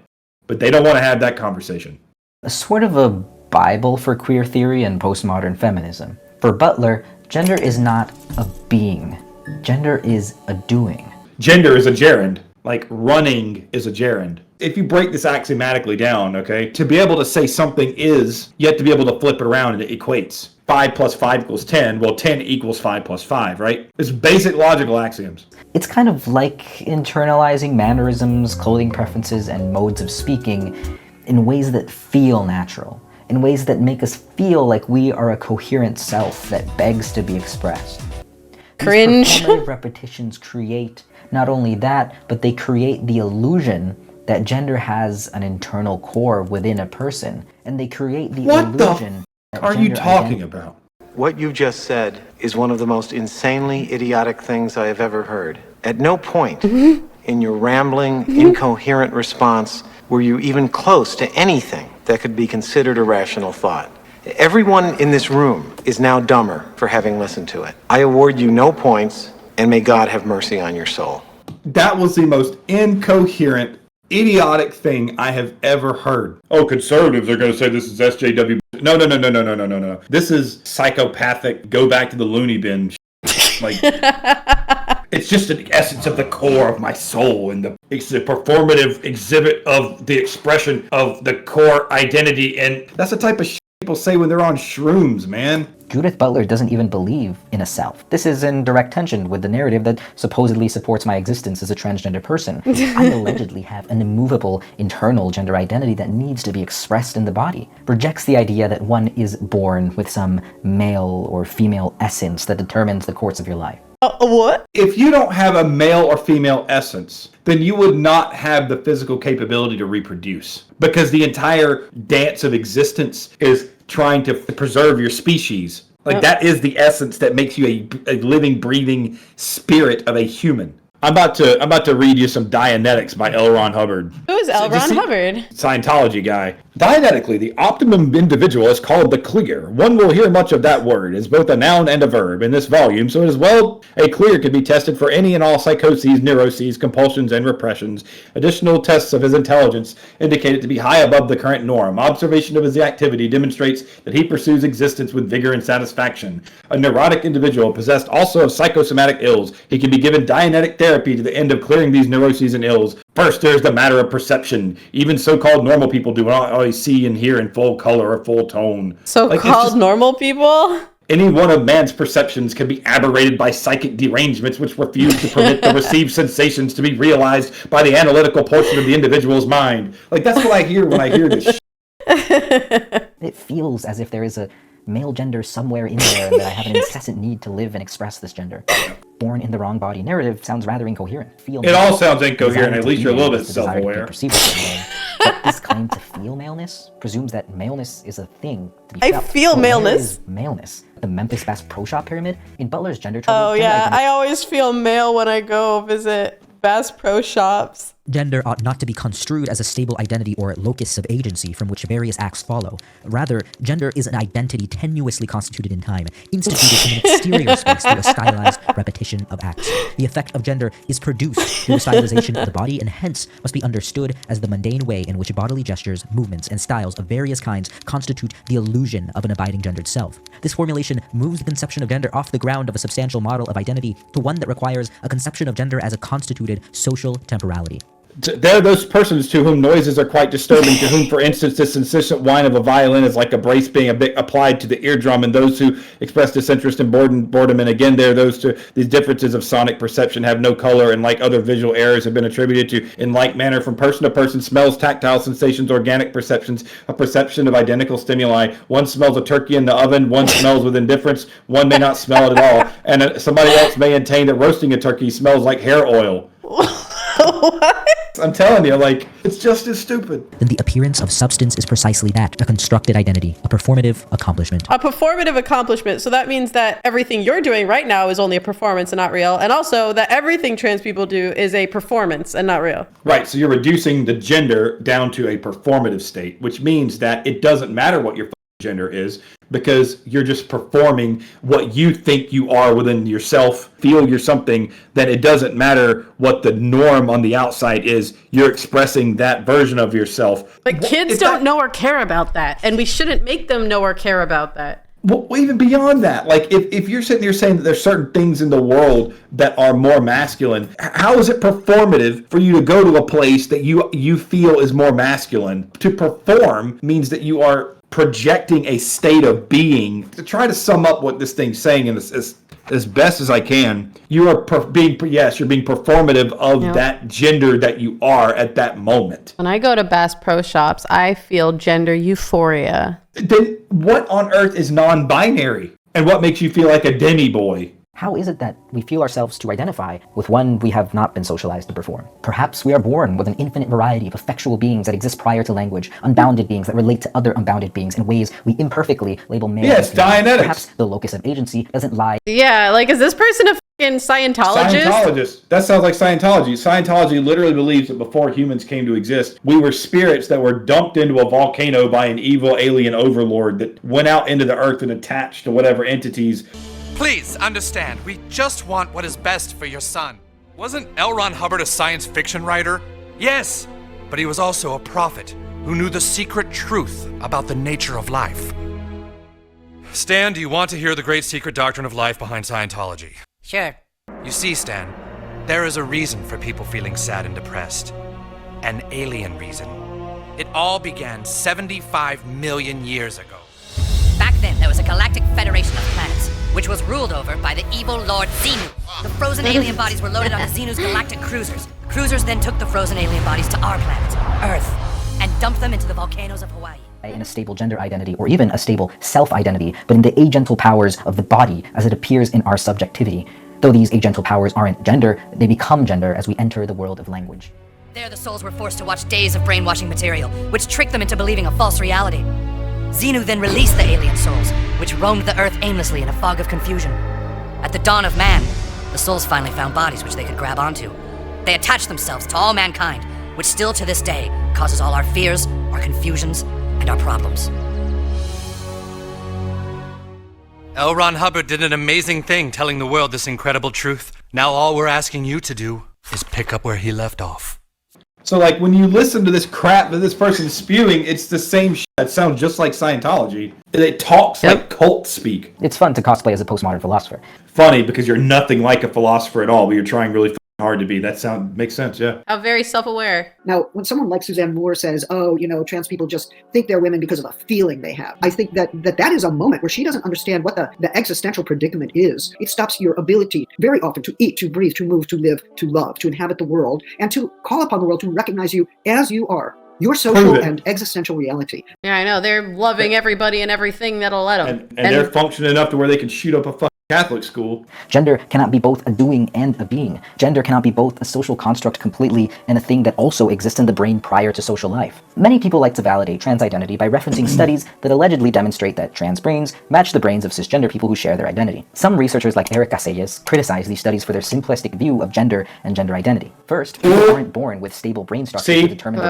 But they don't want to have that conversation. A sort of a Bible for queer theory and postmodern feminism. For Butler, gender is not a being. Gender is a doing. Gender is a gerund, like running is a gerund. If you break this axiomatically down, okay, to be able to say something is, you have to be able to flip it around and it equates. 5 plus 5 equals 10. Well, 10 equals 5 plus 5, right? It's basic logical axioms. It's kind of like internalizing mannerisms, clothing preferences, and modes of speaking in ways that feel natural, in ways that make us feel like we are a coherent self that begs to be expressed. Cringe. These performative repetitions create not only that, but they create the illusion that gender has an internal core within a person, and they create the illusion that What are you talking about? What you just said is one of the most insanely idiotic things I have ever heard. At no point in your rambling, incoherent response were you even close to anything that could be considered a rational thought. Everyone in this room is now dumber for having listened to it. I award you no points, and may God have mercy on your soul. That was the most incoherent, idiotic thing I have ever heard. Oh, conservatives are going to say this is SJW. No. This is psychopathic, go back to the loony bin. Like, it's just an essence of the core of my soul, and it's the performative exhibit of the expression of the core identity, and that's the type of shit people say when they're on shrooms, man. Judith Butler doesn't even believe in a self. This is in direct tension with the narrative that supposedly supports my existence as a transgender person. I allegedly have an immovable internal gender identity that needs to be expressed in the body. Rejects the idea that one is born with some male or female essence that determines the course of your life. What? If you don't have a male or female essence, then you would not have the physical capability to reproduce. Because the entire dance of existence is trying to preserve your species. Like, that is the essence that makes you a living, breathing spirit of a human. I'm about to read you some Dianetics by L. Ron Hubbard. Who is L. Ron Hubbard? Scientology guy. Dianetically, the optimum individual is called the clear. One will hear much of that word as both a noun and a verb in this volume, so as well a clear can be tested for any and all psychoses, neuroses, compulsions, and repressions. Additional tests of his intelligence indicate it to be high above the current norm. Observation of his activity demonstrates that he pursues existence with vigor and satisfaction. A neurotic individual possessed also of psychosomatic ills. He can be given Dianetic therapy to the end of clearing these neuroses and ills. First, there's the matter of perception. Even so-called normal people do not always see and hear in full color or full tone. So-called normal people? Any one of man's perceptions can be aberrated by psychic derangements which refuse to permit the received sensations to be realized by the analytical portion of the individual's mind. Like, that's what I hear when I hear this shit. It feels as if there is a male gender somewhere in there and that I have an incessant need to live and express this gender. Born in the wrong body narrative sounds rather incoherent. It all sounds incoherent, at least you're a little bit self-aware. But this claim to feel maleness presumes that maleness is a thing to be felt. I feel maleness. Maleness. The Memphis Bass Pro Shop pyramid in Butler's gender trouble. Oh yeah, I always feel male when I go visit Bass Pro Shops. Gender ought not to be construed as a stable identity or locus of agency from which various acts follow. Rather, gender is an identity tenuously constituted in time, instituted in an exterior space through a stylized repetition of acts. The effect of gender is produced through the stylization of the body and hence must be understood as the mundane way in which bodily gestures, movements, and styles of various kinds constitute the illusion of an abiding gendered self. This formulation moves the conception of gender off the ground of a substantial model of identity to one that requires a conception of gender as a constituted social temporality. There are those persons to whom noises are quite disturbing, to whom, for instance, this insistent whine of a violin is like a brace being a bit applied to the eardrum, and those who express disinterest and boredom. And again, there are those to these differences of sonic perception have no color, and like other visual errors have been attributed to, in like manner, from person to person, smells, tactile sensations, organic perceptions, a perception of identical stimuli. One smells a turkey in the oven, one smells with indifference, one may not smell it at all, and somebody else may maintain that roasting a turkey smells like hair oil. What? I'm telling you, like, it's just as stupid. Then the appearance of substance is precisely that, a constructed identity, a performative accomplishment. A performative accomplishment. So that means that everything you're doing right now is only a performance and not real. And also that everything trans people do is a performance and not real. Right. So you're reducing the gender down to a performative state, which means that it doesn't matter what your gender is, because you're just performing what you think you are within yourself, feel you're something, that it doesn't matter what the norm on the outside is, you're expressing that version of yourself. But kids don't know or care about that, and we shouldn't make them know or care about that. Well, even beyond that, like if you're sitting here saying that there's certain things in the world that are more masculine, how is it performative for you to go to a place that you feel is more masculine? To perform means that you are projecting a state of being. To try to sum up what this thing's saying in this, as best as I can, you are being performative of that gender that you are at that moment. When I go to Bass Pro Shops, I feel gender euphoria. Then what on earth is non-binary? And what makes you feel like a demi boy? How is it that we feel ourselves to identify with one we have not been socialized to perform? Perhaps we are born with an infinite variety of effectual beings that exist prior to language, unbounded beings that relate to other unbounded beings in ways we imperfectly label male. Yes, Dianetics. Perhaps the locus of agency doesn't lie. Yeah, like, is this person a fucking Scientologist? Scientologist. That sounds like Scientology. Scientology literally believes that before humans came to exist, we were spirits that were dumped into a volcano by an evil alien overlord that went out into the earth and attached to whatever entities. Please understand, we just want what is best for your son. Wasn't L. Ron Hubbard a science fiction writer? Yes, but he was also a prophet who knew the secret truth about the nature of life. Stan, do you want to hear the great secret doctrine of life behind Scientology? Sure. You see, Stan, there is a reason for people feeling sad and depressed. An alien reason. It all began 75 million years ago. Back then, there was a galactic federation of planets, which was ruled over by the evil Lord Xenu. The frozen alien bodies were loaded onto Xenu's galactic cruisers. Cruisers then took the frozen alien bodies to our planet, Earth, and dumped them into the volcanoes of Hawaii. In a stable gender identity, or even a stable self-identity, but in the agental powers of the body as it appears in our subjectivity. Though these agental powers aren't gender, they become gender as we enter the world of language. There, the souls were forced to watch days of brainwashing material, which tricked them into believing a false reality. Xenu then released the alien souls, which roamed the Earth aimlessly in a fog of confusion. At the dawn of man, the souls finally found bodies which they could grab onto. They attached themselves to all mankind, which still to this day causes all our fears, our confusions, and our problems. L. Ron Hubbard did an amazing thing telling the world this incredible truth. Now all we're asking you to do is pick up where he left off. So, like, when you listen to this crap that this person's spewing, it's the same shit that sounds just like Scientology. It talks like cult speak. It's fun to cosplay as a postmodern philosopher. Funny, because you're nothing like a philosopher at all, but you're trying really hard to be. That makes sense, yeah. How very self-aware. Now, when someone like Suzanne Moore says, oh, trans people just think they're women because of a feeling they have, I think that is a moment where she doesn't understand what the existential predicament is. It stops your ability very often to eat, to breathe, to move, to live, to love, to inhabit the world, and to call upon the world to recognize you as you are. Your social and existential reality. Yeah, I know. They're loving everybody and everything that'll let them. And they're functioning enough to where they can shoot up a fucking Catholic school. Gender cannot be both a doing and a being. Gender cannot be both a social construct completely and a thing that also exists in the brain prior to social life. Many people like to validate trans identity by referencing studies that allegedly demonstrate that trans brains match the brains of cisgender people who share their identity. Some researchers like Eric Casellas criticize these studies for their simplistic view of gender and gender identity. First, people aren't born with stable brain structures to determine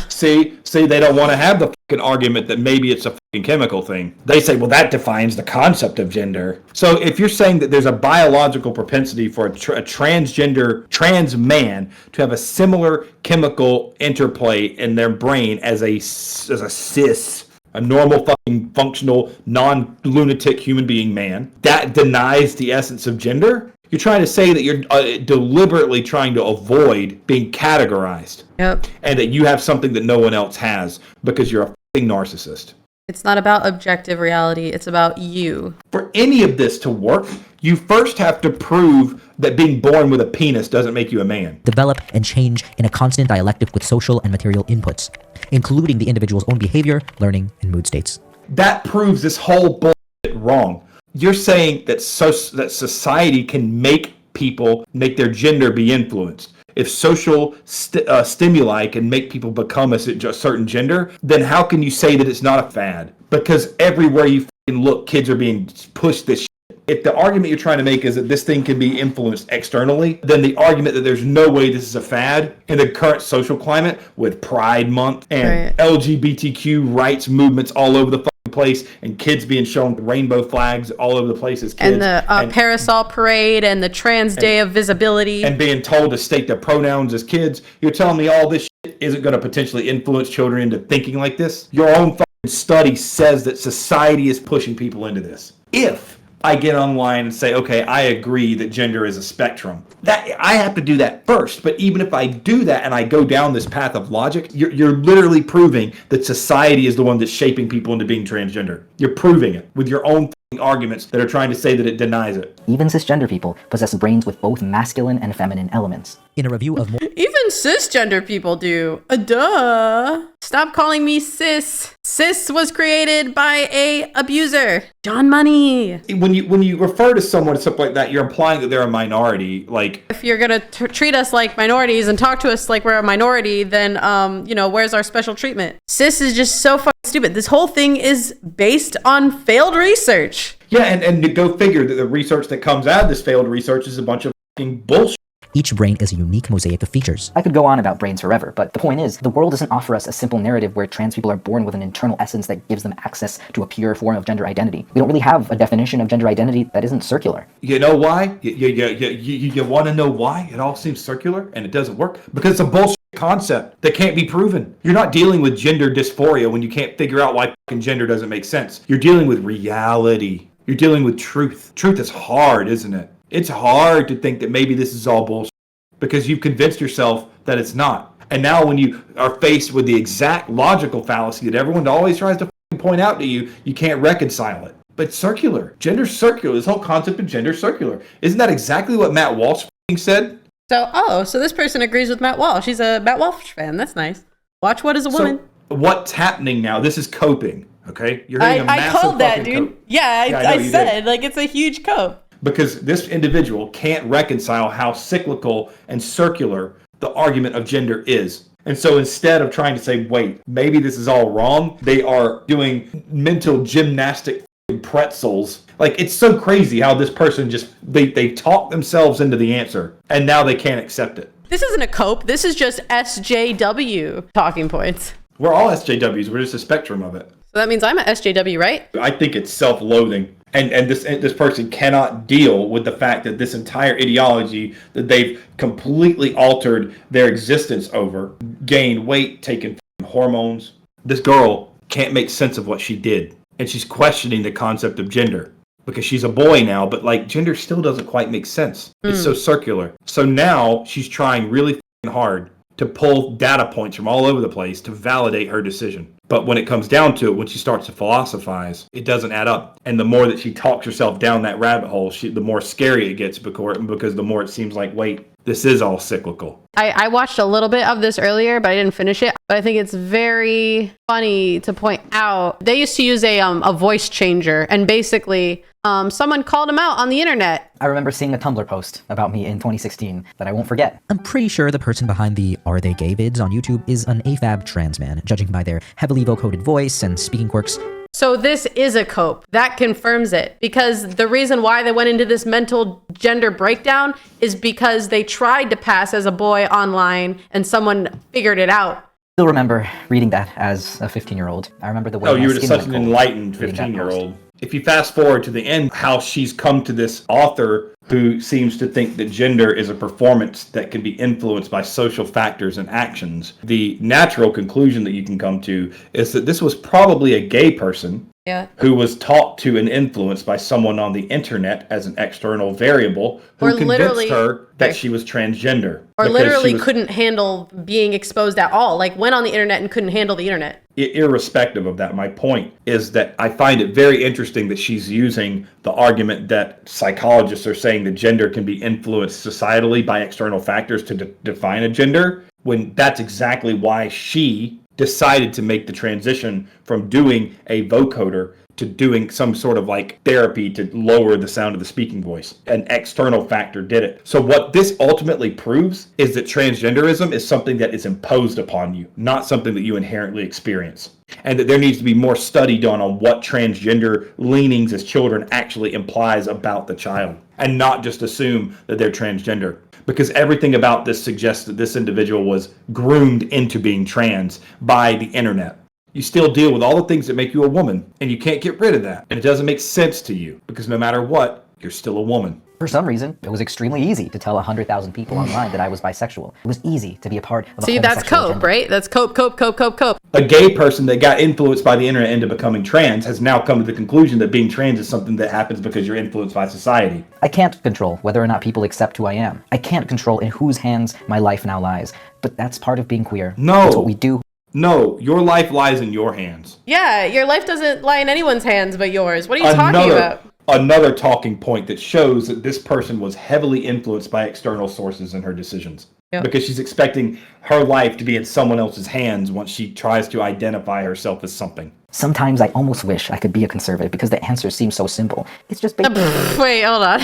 See, they don't want to have the fucking argument that maybe it's a fucking chemical thing. They say, well, that defines the concept of gender. So if you're saying that there's a biological propensity for a transgender trans man to have a similar chemical interplay in their brain as a cis, a normal fucking functional non-lunatic human being man, that denies the essence of gender? You're trying to say that you're deliberately trying to avoid being categorized. Yep. And that you have something that no one else has because you're a fucking narcissist. It's not about objective reality. It's about you. For any of this to work, you first have to prove that being born with a penis doesn't make you a man. Develop and change in a constant dialectic with social and material inputs, including the individual's own behavior, learning, and mood states. That proves this whole bullshit wrong. You're saying that that society can make people, make their gender be influenced. if social stimuli can make people become a certain gender, then how can you say that it's not a fad? Because everywhere you look, kids are being pushed this shit. If the argument you're trying to make is that this thing can be influenced externally, then the argument that there's no way this is a fad in the current social climate with Pride Month and LGBTQ rights movements all over the place and kids being shown rainbow flags all over the place as kids. And the parasol parade and the trans day of visibility. And being told to state their pronouns as kids. You're telling me all this shit isn't going to potentially influence children into thinking like this? Your own study says that society is pushing people into this. If I get online and say, okay, I agree that gender is a spectrum, that I have to do that first. But even if I do that and I go down this path of logic, you're literally proving that society is the one that's shaping people into being transgender. You're proving it with your own arguments that are trying to say that it denies it. Even cisgender people possess brains with both masculine and feminine elements. In a review of more... Even cisgender people do. Duh. Stop calling me cis. Cis was created by a abuser. John Money. When you refer to someone or something like that, you're implying that they're a minority. Like, if you're gonna treat us like minorities and talk to us like we're a minority, then where's our special treatment? Cis is just so fucking stupid. This whole thing is based on failed research. Yeah, and to go figure that the research that comes out of this failed research is a bunch of fucking bullshit. Each brain is a unique mosaic of features. I could go on about brains forever, but the point is, the world doesn't offer us a simple narrative where trans people are born with an internal essence that gives them access to a pure form of gender identity. We don't really have a definition of gender identity that isn't circular. You know why? You want to know why it all seems circular and it doesn't work? Because it's a bullshit concept that can't be proven. You're not dealing with gender dysphoria when you can't figure out why fucking gender doesn't make sense. You're dealing with reality. You're dealing with truth. Truth is hard, isn't it? It's hard to think that maybe this is all bullshit because you've convinced yourself that it's not. And now when you are faced with the exact logical fallacy that everyone always tries to point out to you, you can't reconcile it. But it's circular. Gender's circular. This whole concept of gender circular. Isn't that exactly what Matt Walsh said? So this person agrees with Matt Walsh. She's a Matt Walsh fan. That's nice. Watch What Is a Woman. So what's happening now? This is coping, okay? You're hitting a massive I called that, dude. Cope. Yeah, I said, like, it's a huge cope. Because this individual can't reconcile how cyclical and circular the argument of gender is. And so instead of trying to say, wait, maybe this is all wrong, they are doing mental gymnastic pretzels. Like, it's so crazy how this person just, they talk themselves into the answer, and now they can't accept it. This isn't a cope. This is just SJW talking points. We're all SJWs. We're just a spectrum of it. So that means I'm a SJW, right? I think it's self-loathing. And this person cannot deal with the fact that this entire ideology that they've completely altered their existence over, gained weight, taken hormones. This girl can't make sense of what she did. And she's questioning the concept of gender. Because she's a boy now, but like gender still doesn't quite make sense. It's so circular. So now she's trying really hard to pull data points from all over the place to validate her decision. But when it comes down to it, when she starts to philosophize, it doesn't add up. And the more that she talks herself down that rabbit hole, the more scary it gets because the more it seems like, wait, this is all cyclical. I watched a little bit of this earlier, but I didn't finish it. But I think it's very funny to point out. They used to use a voice changer, and basically someone called him out on the internet. I remember seeing a Tumblr post about me in 2016 that I won't forget. I'm pretty sure the person behind the Are They Gay vids on YouTube is an AFAB trans man, judging by their heavily vocoded voice and speaking quirks. So this is a cope. That confirms it. Because the reason why they went into this mental gender breakdown is because they tried to pass as a boy online and someone figured it out. Still remember reading that as a 15-year-old. I remember the way you were such an enlightened 15-year-old. If you fast forward to the end, how she's come to this author who seems to think that gender is a performance that can be influenced by social factors and actions. The natural conclusion that you can come to is that this was probably a gay person who was talked to and influenced by someone on the internet as an external variable who convinced her that she was transgender. Or literally couldn't handle being exposed at all. Like went on the internet and couldn't handle the internet. Irrespective of that, my point is that I find it very interesting that she's using the argument that psychologists are saying that gender can be influenced societally by external factors to define a gender, when that's exactly why she decided to make the transition from doing a vocoder to doing some sort of like therapy to lower the sound of the speaking voice. An external factor did it. So what this ultimately proves is that transgenderism is something that is imposed upon you, not something that you inherently experience. And that there needs to be more study done on what transgender leanings as children actually implies about the child, and not just assume that they're transgender. Because everything about this suggests that this individual was groomed into being trans by the internet. You still deal with all the things that make you a woman, and you can't get rid of that. And it doesn't make sense to you, because no matter what, you're still a woman. For some reason, it was extremely easy to tell 100,000 people online that I was bisexual. It was easy to be a part of a See, that's cope, agenda. right? That's cope. A gay person that got influenced by the internet into becoming trans has now come to the conclusion that being trans is something that happens because you're influenced by society. I can't control whether or not people accept who I am. I can't control in whose hands my life now lies. But that's part of being queer. No. That's what we do. No, your life lies in your hands. Yeah, your life doesn't lie in anyone's hands but yours. What are you talking about? Another talking point that shows that this person was heavily influenced by external sources in her decisions. Yep. Because she's expecting her life to be in someone else's hands once she tries to identify herself as something. Sometimes I almost wish I could be a conservative because the answer seems so simple. It's just Wait, hold on.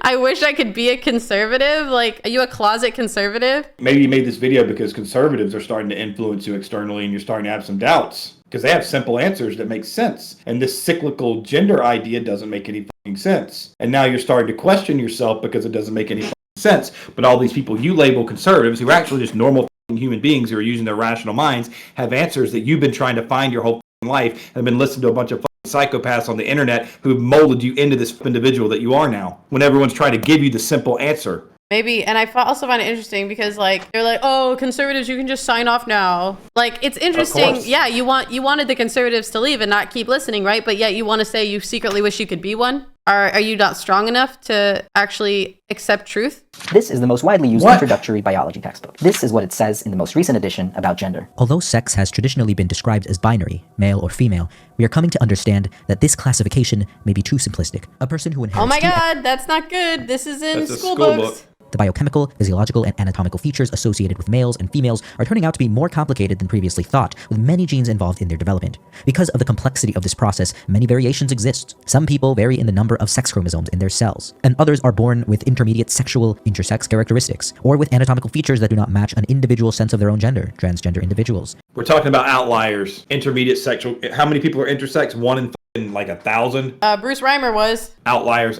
I wish I could be a conservative. Like, are you a closet conservative? Maybe you made this video because conservatives are starting to influence you externally and you're starting to have some doubts. Because they have simple answers that make sense. And this cyclical gender idea doesn't make any fucking sense. And now you're starting to question yourself because it doesn't make any fucking sense. But all these people you label conservatives, who are actually just normal fucking human beings who are using their rational minds, have answers that you've been trying to find your whole fucking life and have been listening to a bunch of psychopaths on the internet who've molded you into this individual that you are now, when everyone's trying to give you the simple answer. Maybe, and I also find it interesting because, like, they're like, oh, conservatives, you can just sign off now. Like, it's interesting. Yeah, you wanted the conservatives to leave and not keep listening, right? But yet you want to say you secretly wish you could be one? Are you not strong enough to actually accept truth? This is the most widely used introductory biology textbook. This is what it says in the most recent edition about gender. Although sex has traditionally been described as binary, male or female, we are coming to understand that this classification may be too simplistic. A person who inherits oh my god, that's not good. This is in school books. The biochemical, physiological, and anatomical features associated with males and females are turning out to be more complicated than previously thought, with many genes involved in their development. Because of the complexity of this process, many variations exist. Some people vary in the number of sex chromosomes in their cells, and others are born with intermediate sexual intersex characteristics, or with anatomical features that do not match an individual sense of their own gender, transgender individuals. We're talking about outliers, intermediate sexual. How many people are intersex? 1 in like 1,000? Bruce Reimer was. Outliers.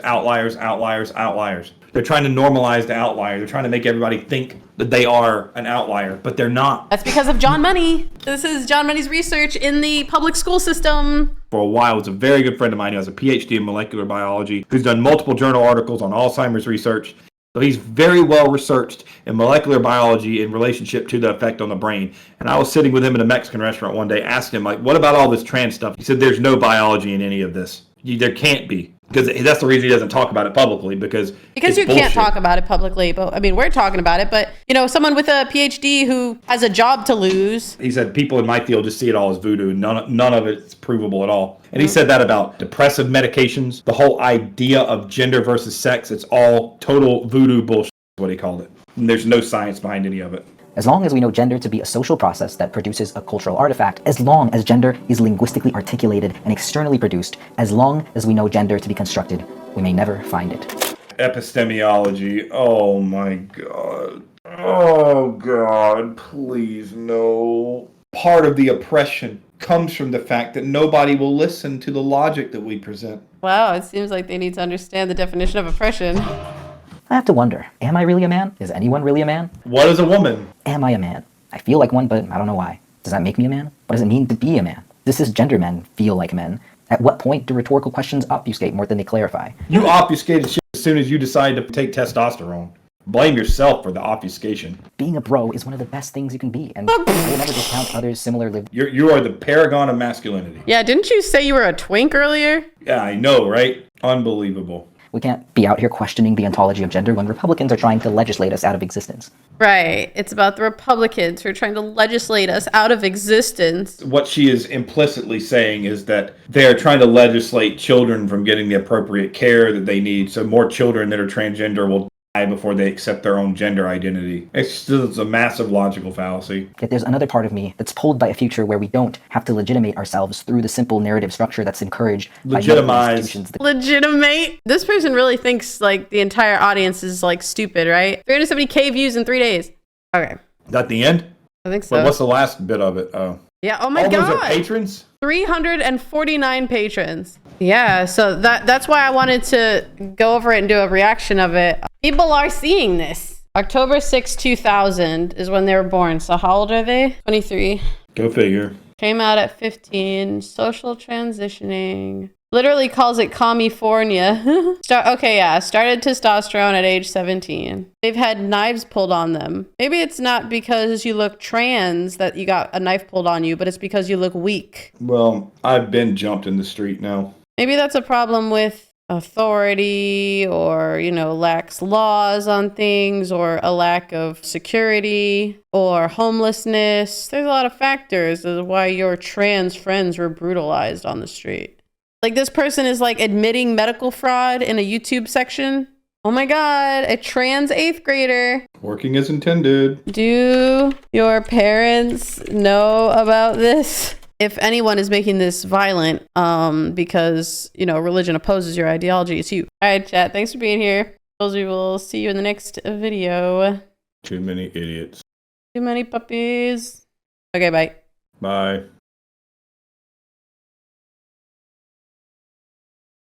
They're trying to normalize the outlier. They're trying to make everybody think that they are an outlier, but they're not. That's because of John Money. This is John Money's research in the public school system. For a while, it's a very good friend of mine who has a PhD in molecular biology, who's done multiple journal articles on Alzheimer's research. So he's very well researched in molecular biology in relationship to the effect on the brain. And I was sitting with him in a Mexican restaurant one day, asking him, like, what about all this trans stuff? He said, there's no biology in any of this. There can't be. Because that's the reason he doesn't talk about it publicly, because you bullshit. Can't talk about it publicly. But I mean, we're talking about it. But, you know, someone with a PhD who has a job to lose. He said people in my field just see it all as voodoo. None of it's provable at all. And he said that about depressive medications, the whole idea of gender versus sex. It's all total voodoo bullshit, is what he called it. And there's no science behind any of it. As long as we know gender to be a social process that produces a cultural artifact, as long as gender is linguistically articulated and externally produced, as long as we know gender to be constructed, we may never find it. Epistemology. Oh my god. Oh god, please no. Part of the oppression comes from the fact that nobody will listen to the logic that we present. Wow, it seems like they need to understand the definition of oppression. I have to wonder, am I really a man? Is anyone really a man? What is a woman? Am I a man? I feel like one, but I don't know why. Does that make me a man? What does it mean to be a man? Does cisgender men feel like men? At what point do rhetorical questions obfuscate more than they clarify? You obfuscated shit as soon as you decided to take testosterone. Blame yourself for the obfuscation. Being a bro is one of the best things you can be, and I will never discount others similar live. You are the paragon of masculinity. Yeah, didn't you say you were a twink earlier? Yeah, I know, right? Unbelievable. We can't be out here questioning the ontology of gender when Republicans are trying to legislate us out of existence. Right. It's about the Republicans who are trying to legislate us out of existence. What she is implicitly saying is that they are trying to legislate children from getting the appropriate care that they need, so more children that are transgender will before they accept their own gender identity. It's a massive logical fallacy. Yet there's another part of me that's pulled by a future where we don't have to legitimate ourselves through the simple narrative structure that's encouraged by medical institutions. Legitimate. This person really thinks like the entire audience is like stupid, right? 370K views in 3 days. Okay. Is that the end? I think so. Well, what's the last bit of it? Oh. Yeah. Oh my God. God. Those are patrons? 349 patrons. Yeah. So that's why I wanted to go over it and do a reaction of it. People are seeing this. October 6, 2000 is when they were born. So how old are they? 23. Go figure. Came out at 15. Social transitioning. Literally calls it California. Started testosterone at age 17. They've had knives pulled on them. Maybe it's not because you look trans that you got a knife pulled on you, but it's because you look weak. Well, I've been jumped in the street now. Maybe that's a problem with authority, or, lax laws on things, or a lack of security, or homelessness. There's a lot of factors as to why your trans friends were brutalized on the street. Like, this person is like admitting medical fraud in a YouTube section. Oh my God, a trans 8th grader. Working as intended. Do your parents know about this? If anyone is making this violent because, religion opposes your ideology, it's you. All right, chat. Thanks for being here. We will see you in the next video. Too many idiots. Too many puppies. Okay, bye. Bye.